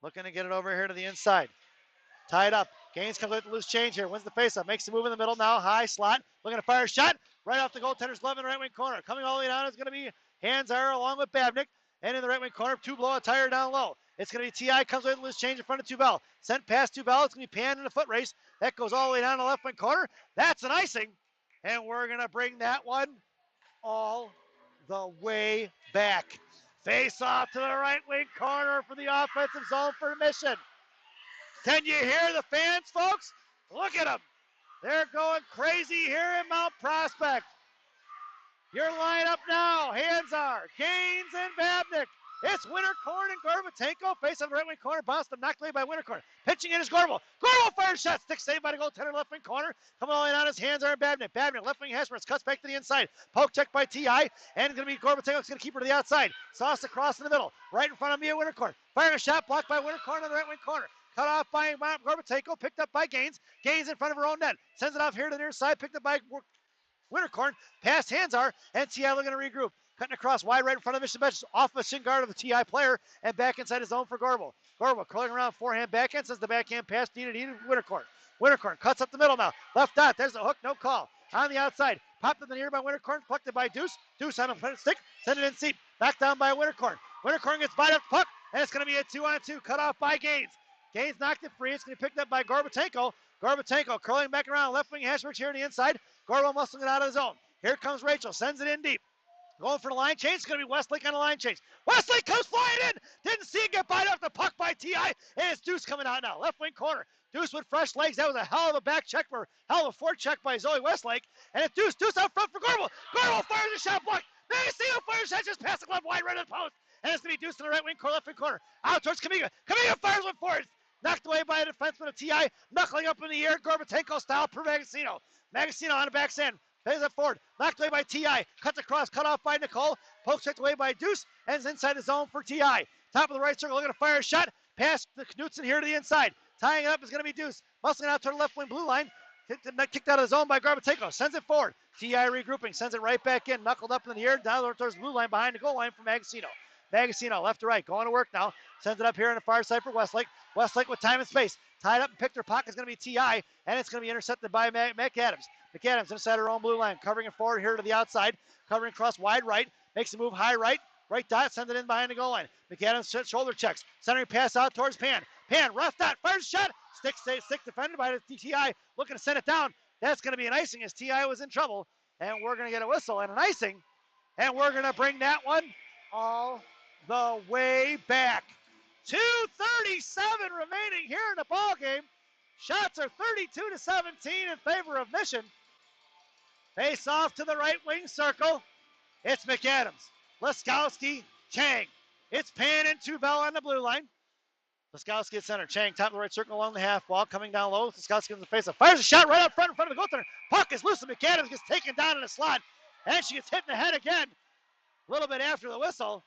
looking to get it over here to the inside. Tied up. Gaines comes with the loose change here, wins the faceoff, makes the move in the middle now, high slot, looking to fire a shot right off the goaltender's left and right wing corner. Coming all the way down is going to be Hanzar along with Babnick, and in the right wing corner, Tubel a tire down low. It's going to be T.I. comes with a loose change in front of Tubel. Sent past Tubel. It's going to be Pan in a foot race. That goes all the way down the left wing corner. That's an icing, and we're going to bring that one all the way back. Face off to the right wing corner for the offensive zone for Mission. Can you hear the fans, folks? Look at them. They're going crazy here in Mount Prospect. Your lineup now, hands are Gaines and Babnick. It's Winterkorn and Gorbatenko. Face on the right wing corner. Bounced and knocked away by Winterkorn. Pitching in is Gorbel. Gorbel fires shot. Stick saved by the goaltender left wing corner. Coming all the way down his hands are Babnick. Babnick left wing Hesperus. Cuts back to the inside. Poke check by T.I. And going to be Gorbatenko's going to keep her to the outside. Sauce across in the middle. Right in front of Mia Winterkorn. Firing a shot blocked by Winterkorn on the right wing corner. Cut off by Gorbatenko. Picked up by Gaines. Gaines in front of her own net. Sends it off here to the near side. Picked up by Winterkorn, past Hanzar, and T.I. looking to regroup. Cutting across wide right in front of Mission Bench, off the shin guard of the T.I. player, and back inside his zone for Gorbel. Gorbel curling around forehand backhand, sends the backhand pass needed Winterkorn. Winterkorn cuts up the middle now. Left dot, there's the hook, no call. On the outside, popped in the near by Winterkorn, collected by Deuce. Deuce on a stick, send it in seat. Back down by Winterkorn. Winterkorn gets by up the puck, and it's going to be a 2-on-2, cut off by Gaines. Gaines knocked it free. It's going to be picked up by Gorbatenko. Gorbatenko curling back around, left wing Hashbridge here on the inside. Gorbel muscling it out of the zone. Here comes Rachel, sends it in deep. Going for the line change. It's going to be Westlake on the line change. Westlake comes flying in. Didn't see it get bite off the puck by T.I. And it's Deuce coming out now. Left wing corner. Deuce with fresh legs. That was a hell of a back check for hell of a forward check by Zoe Westlake. And it's Deuce. Deuce out front for Gorbel. Gorbel fires a shot blocked. Magazino fires a shot just past the glove wide right of the post. And it's going to be Deuce in the right wing corner, left wing corner. Out towards Kamiga. Kamiga fires one forward. Knocked away by a defenseman of T.I. Knuckling up in the air. Gorbatenko style per Magazino. Magazino on the backstand. Pays it forward. Knocked away by T.I. Cuts across. Cut off by Nicole. Poke checked away by Deuce. Ends inside the zone for T.I. Top of the right circle. Looking to fire a shot. Pass the Knutson here to the inside. Tying it up is going to be Deuce. Muscling out to the left wing blue line. Kicked out of the zone by Gorbatenko. Sends it forward. T.I. regrouping. Sends it right back in. Knuckled up in the air. Down towards the blue line behind the goal line for Magazino. Magazino left to right. Going to work now. Sends it up here on the far side for Westlake. Westlake with time and space. Tied up and picked her pocket is going to be T.I. And it's going to be intercepted by McAdams. McAdams inside her own blue line. Covering it forward here to the outside. Covering across wide right. Makes a move high right. Right dot. Sends it in behind the goal line. McAdams shoulder checks. Centering pass out towards Pan. Pan, rough dot. Fires a shot. Stick defended by the T.I. Looking to send it down. That's going to be an icing as T.I. was in trouble. And we're going to get a whistle and an icing. And we're going to bring that one all the way back. 2:37 remaining here in the ball game. Shots are 32-17 in favor of Mission. Face off to the right wing circle. It's McAdams, Laskowski, Chang. It's Pan and Tubel on the blue line. Laskowski at center. Chang top of the right circle along the half wall. Coming down low. Laskowski in the face of fires a shot right up front in front of the goaltender. Puck is loose and McAdams gets taken down in the slot. And she gets hit in the head again. A little bit after the whistle.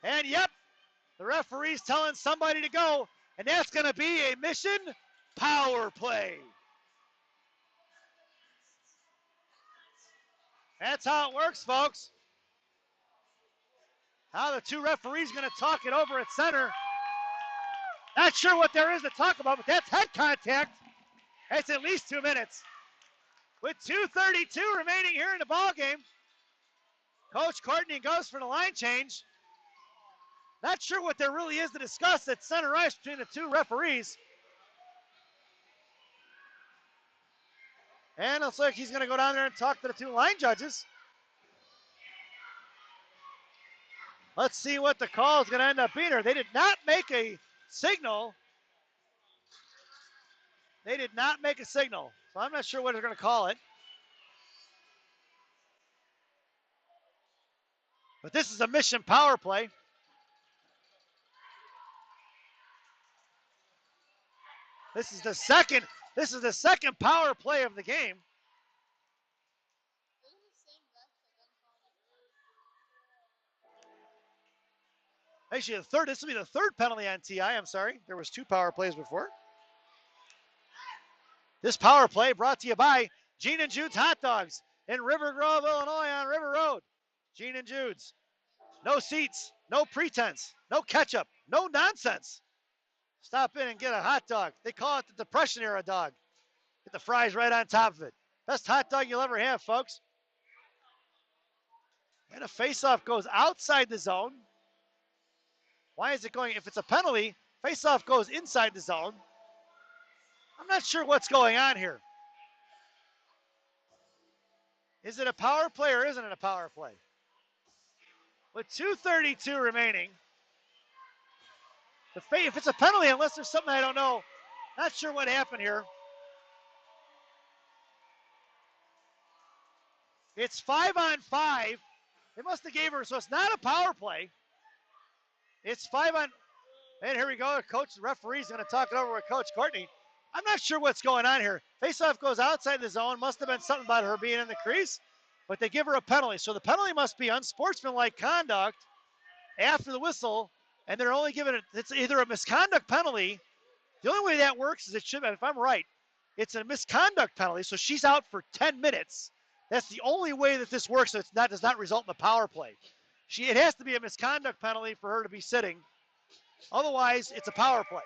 And yep, the referee's telling somebody to go. And that's going to be a Mission power play. That's how it works, folks. How the two referees going to talk it over at center. Not sure what there is to talk about, but that's head contact. That's at least 2 minutes. With 2:32 remaining here in the ball game, Coach Courtney goes for the line change. Not sure what there really is to discuss at center ice between the two referees. And it looks like he's going to go down there and talk to the two line judges. Let's see what the call is going to end up being here. They did not make a signal. They did not make a signal. So I'm not sure what they're going to call it. But this is a Mission power play. This is the second power play of the game. Actually, this will be the third penalty on T.I. I'm sorry. There was 2 power plays before. This power play brought to you by Gene and Jude's Hot Dogs in River Grove, Illinois on River Road. Gene and Jude's. No seats, no pretense, no ketchup, no nonsense. Stop in and get a hot dog. They call it the Depression era dog. Get the fries right on top of it. Best hot dog you'll ever have, folks. And a faceoff goes outside the zone. Why is it going? If it's a penalty, faceoff goes inside the zone. I'm not sure what's going on here. Is it a power play or isn't it a power play? With 2:32 remaining, if it's a penalty, unless there's something I don't know, not sure what happened here. It's 5-on-5. They must have gave her, so it's not a power play. It's 5-on, and here we go. Coach, the referee's going to talk it over with Coach Courtney. I'm not sure what's going on here. Faceoff goes outside the zone. Must have been something about her being in the crease, but they give her a penalty. So the penalty must be unsportsmanlike conduct after the whistle, and they're only giving it, it's either a misconduct penalty. The only way that works is it should, if I'm right, it's a misconduct penalty, so she's out for 10 minutes. That's the only way that this works, so it's not, does not result in a power play. It has to be a misconduct penalty for her to be sitting. Otherwise, it's a power play.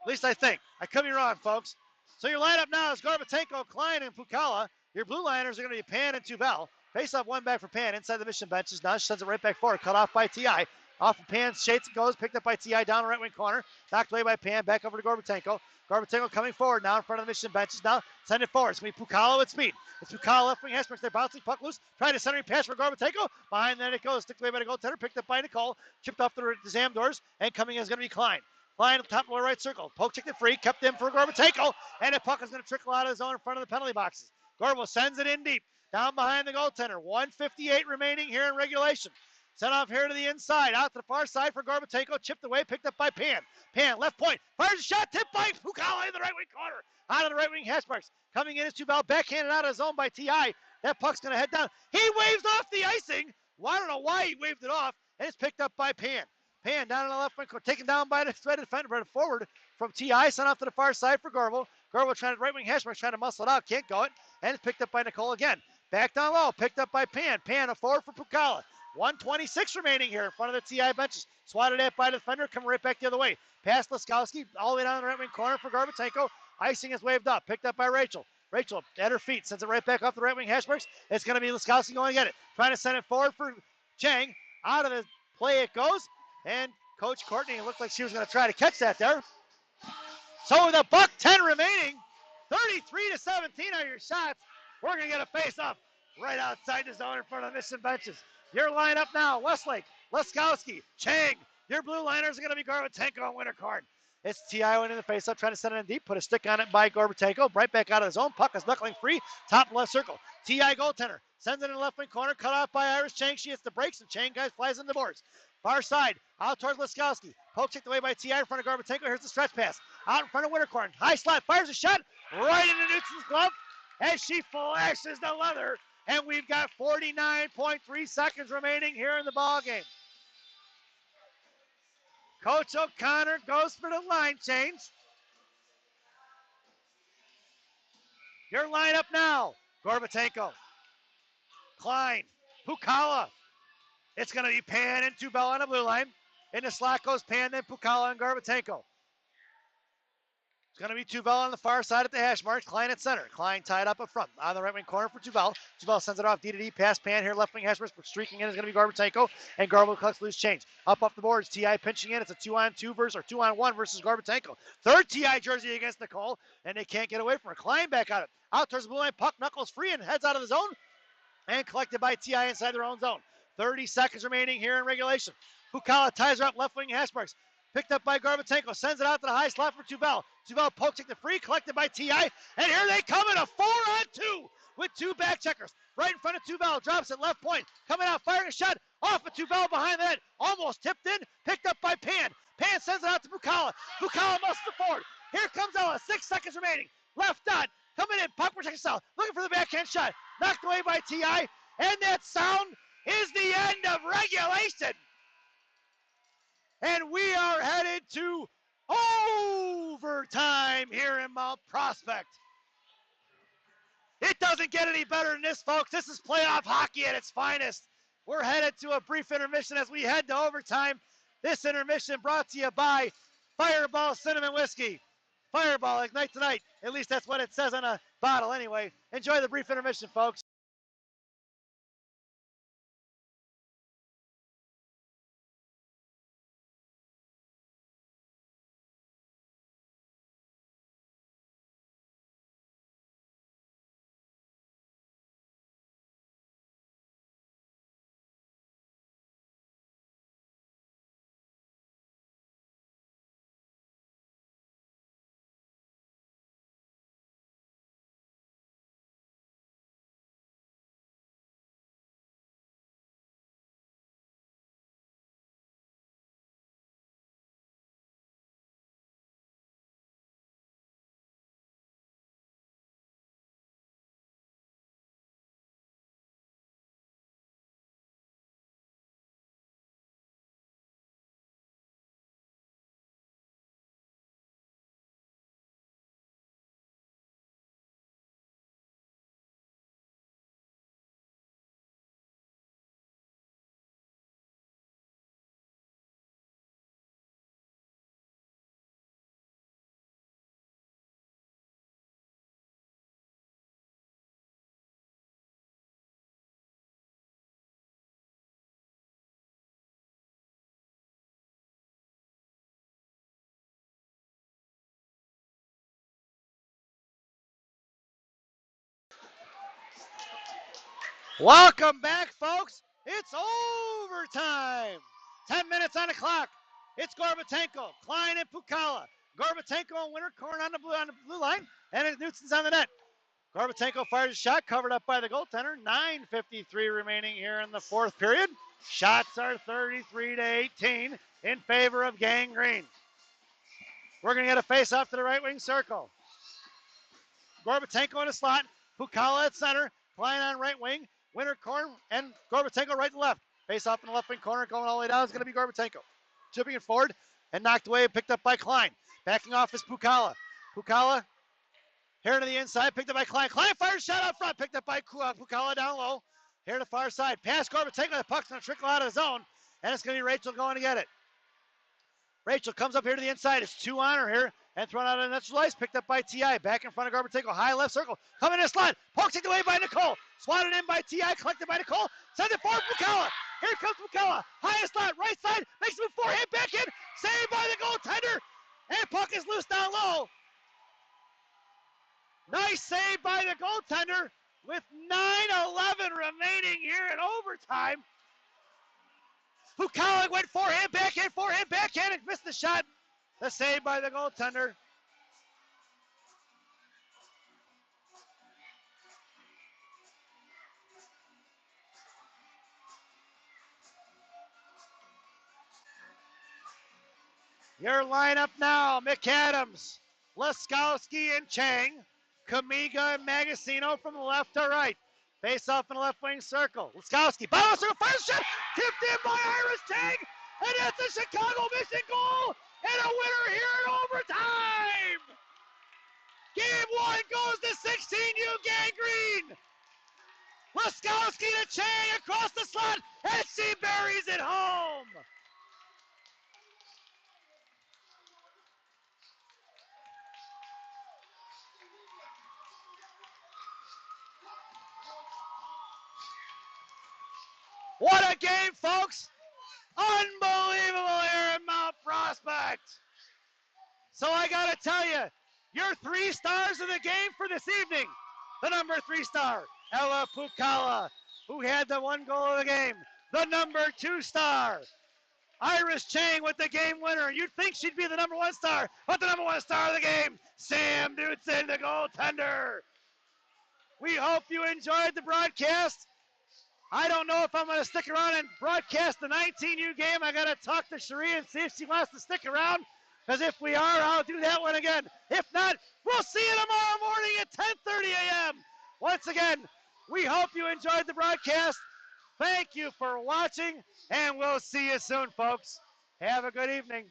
At least I think. I could be wrong, folks. So your lineup now is Gorbatenko, Klein, and Pukala. Your blue liners are going to be Pan and Tubel. Face off one back for Pan inside the mission benches. Now she sends it right back forward. Cut off by T.I. Off of Pan, shades it goes. Picked up by T.I. down the right wing corner. Knocked away by Pan. Back over to Gorbatenko. Gorbatenko coming forward now in front of the mission benches. Now send it forward. It's going to be Pukala with speed. It's Pukala left wing. Hashmarks. They're bouncing. Puck loose. Trying to centering pass for Gorbatenko. Behind that it goes. Sticked away by the goaltender. Picked up by Nicole. Chipped off the Zam doors. And coming in is going to be Klein. Klein at the top lower right circle. Poke checked it free. Kept in for Gorbatenko. And the puck is going to trickle out of the zone in front of the penalty boxes. Gorbo sends it in deep. Down behind the goaltender. 1:58 remaining here in regulation. Sent off here to the inside. Out to the far side for Gorbatenko. Chipped away. Picked up by Pan. Pan, left point. Fires a shot. Tipped by Pukala in the right wing corner. Out of the right wing, Hashmarks. Coming in is Tubal. Backhanded out of zone by T.I. That puck's going to head down. He waves off the icing. Well, I don't know why he waved it off. And it's picked up by Pan. Pan down in the left wing, taken down by the thread defender, but forward from T.I. Sent off to the far side for Gorbo. Gorbo trying to right wing, Hashmarks trying to muscle it out. Can't go it. And it's picked up by Nicole again. Back down low. Picked up by Pan. Pan a forward for Pukala. 1:26 remaining here in front of the T.I. benches. Swatted at by the defender, coming right back the other way. Past Laskowski, all the way down the right wing corner for Gorbatenko. Icing is waved up. Picked up by Rachel. Rachel at her feet, sends it right back off the right wing Hashmarks. It's going to be Laskowski going to get it. Trying to send it forward for Chang. Out of the play it goes. And Coach Courtney looked like she was going to try to catch that there. So with a $1:10 remaining, 33-17 are your shots. We're going to get a face-off right outside the zone in front of the mission benches. Your lineup now, Westlake, Laskowski, Chang. Your blue liners are going to be Gorbatenko and Winterkorn. It's T.I. winning the face-up, trying to send it in deep. Put a stick on it by Gorbatenko. Right back out of the zone. Puck is knuckling free. Top left circle. T.I. goaltender. Sends it in the left wing corner. Cut off by Iris Chang. She hits the brakes, and Chang guys flies in the boards. Far side. Out towards Laskowski. Poke checked away by T.I. in front of Gorbatenko. Here's the stretch pass. Out in front of Winterkorn. High slot. Fires a shot. Right into Newton's glove. As she flashes the leather. And we've got 49.3 seconds remaining here in the ball game. Coach O'Connor goes for the line change. Your lineup now. Gorbatenko. Klein. Pukala. It's going to be Pan and Tubel on the blue line. In the slot goes Pan, then Pukala and Gorbatenko. It's going to be Tubel on the far side at the hash mark. Klein at center. Klein tied up front. On the right wing corner for Tubel. Tubel sends it off D to D. Past Pan here. Left wing hash mark. Streaking in is going to be Gorbatenko. And Gorbatenko collects loose change. Up off the boards. T.I. pinching in. It's a 2-on-2 versus or 2-on-1 versus Gorbatenko. Third T.I. jersey against Nicole. And they can't get away from her. Klein back out. Out towards the blue line. Puck knuckles free and heads out of the zone. And collected by T.I. inside their own zone. 30 seconds remaining here in regulation. Pukala ties her up left wing hash marks. Picked up by Gorbatenko. Sends it out to the high slot for Tubel. Tubel pokes it to free. Collected by T.I. And here they come in a 4-on-2 with two back checkers. Right in front of Tubel. Drops it left point. Coming out, firing a shot. Off of Tubel behind the net. Almost tipped in. Picked up by Pan. Pan sends it out to Pukala. Pukala muscles forward. Here comes Ella. 6 seconds remaining. Left dot. Coming in. Puck protection style. Looking for the backhand shot. Knocked away by T.I. And that sound is the end of regulation. And we are headed to overtime here in Mount Prospect. It doesn't get any better than this, folks. This is playoff hockey at its finest. We're headed to a brief intermission as we head to overtime. This intermission brought to you by Fireball Cinnamon Whiskey. Fireball, ignite tonight. At least that's what it says on a bottle anyway. Enjoy the brief intermission, folks. Welcome back, folks. It's overtime. 10 minutes on the clock. It's Gorbatenko, Klein, and Pukala. Gorbatenko and Winterkorn on the blue line, and Newton's on the net. Gorbatenko fires a shot, covered up by the goaltender. 9:53 remaining here in the fourth period. Shots are 33-18 in favor of Gang Green. We're going to get a face-off to the right wing circle. Gorbatenko in the slot, Pukala at center, Klein on right wing, Winterkorn and Gorbatenko right and left. Face off in the left wing corner, going all the way down is going to be Gorbatenko. Chipping it forward and knocked away and picked up by Klein. Backing off is Pukala. Pukala here to the inside, picked up by Klein. Klein fires shot out front, picked up by Pukala down low. Here to the far side. Pass Gorbatenko, the puck's going to trickle out of the zone, and it's going to be Rachel going to get it. Rachel comes up here to the inside. It's 2 on her here and thrown out of the neutral ice. Picked up by T.I. Back in front of Gorbatenko. High left circle. Coming in the slot. Pokes it away by Nicole. Swatted in by T.I. Collected by Nicole. Sends it forward. Pukala. Here comes Pukala. Highest slot. Right side. Makes a move forehand. Back in. Saved by the goaltender. And puck is loose down low. Nice save by the goaltender with 9:11 remaining here in overtime. Pukala went forehand, backhand, and missed the shot. The save by the goaltender. Your lineup now, McAdams, Laskowski and Chang, Kamiga and Magasino from the left to right. Face off in the left wing circle. Laskowski, bottom circle, first shot, tipped in by Iris Chang, and it's a Chicago mission goal, and a winner here in overtime. Game 1 goes to 16U Gang Green. Laskowski to Chang across the slot, and she buries it home. What a game, folks. Unbelievable here in Mount Prospect. So I got to tell you, your 3 stars of the game for this evening. The number 3 star, Ella Pukala, who had the 1 goal of the game. The number 2 star, Iris Chang with the game winner. You'd think she'd be the number 1 star, but the number 1 star of the game, Sam Knutson, the goaltender. We hope you enjoyed the broadcast. I don't know if I'm going to stick around and broadcast the 19U game. I got to talk to Cherie and see if she wants to stick around. Because if we are, I'll do that one again. If not, we'll see you tomorrow morning at 10:30 a.m. Once again, we hope you enjoyed the broadcast. Thank you for watching, and we'll see you soon, folks. Have a good evening.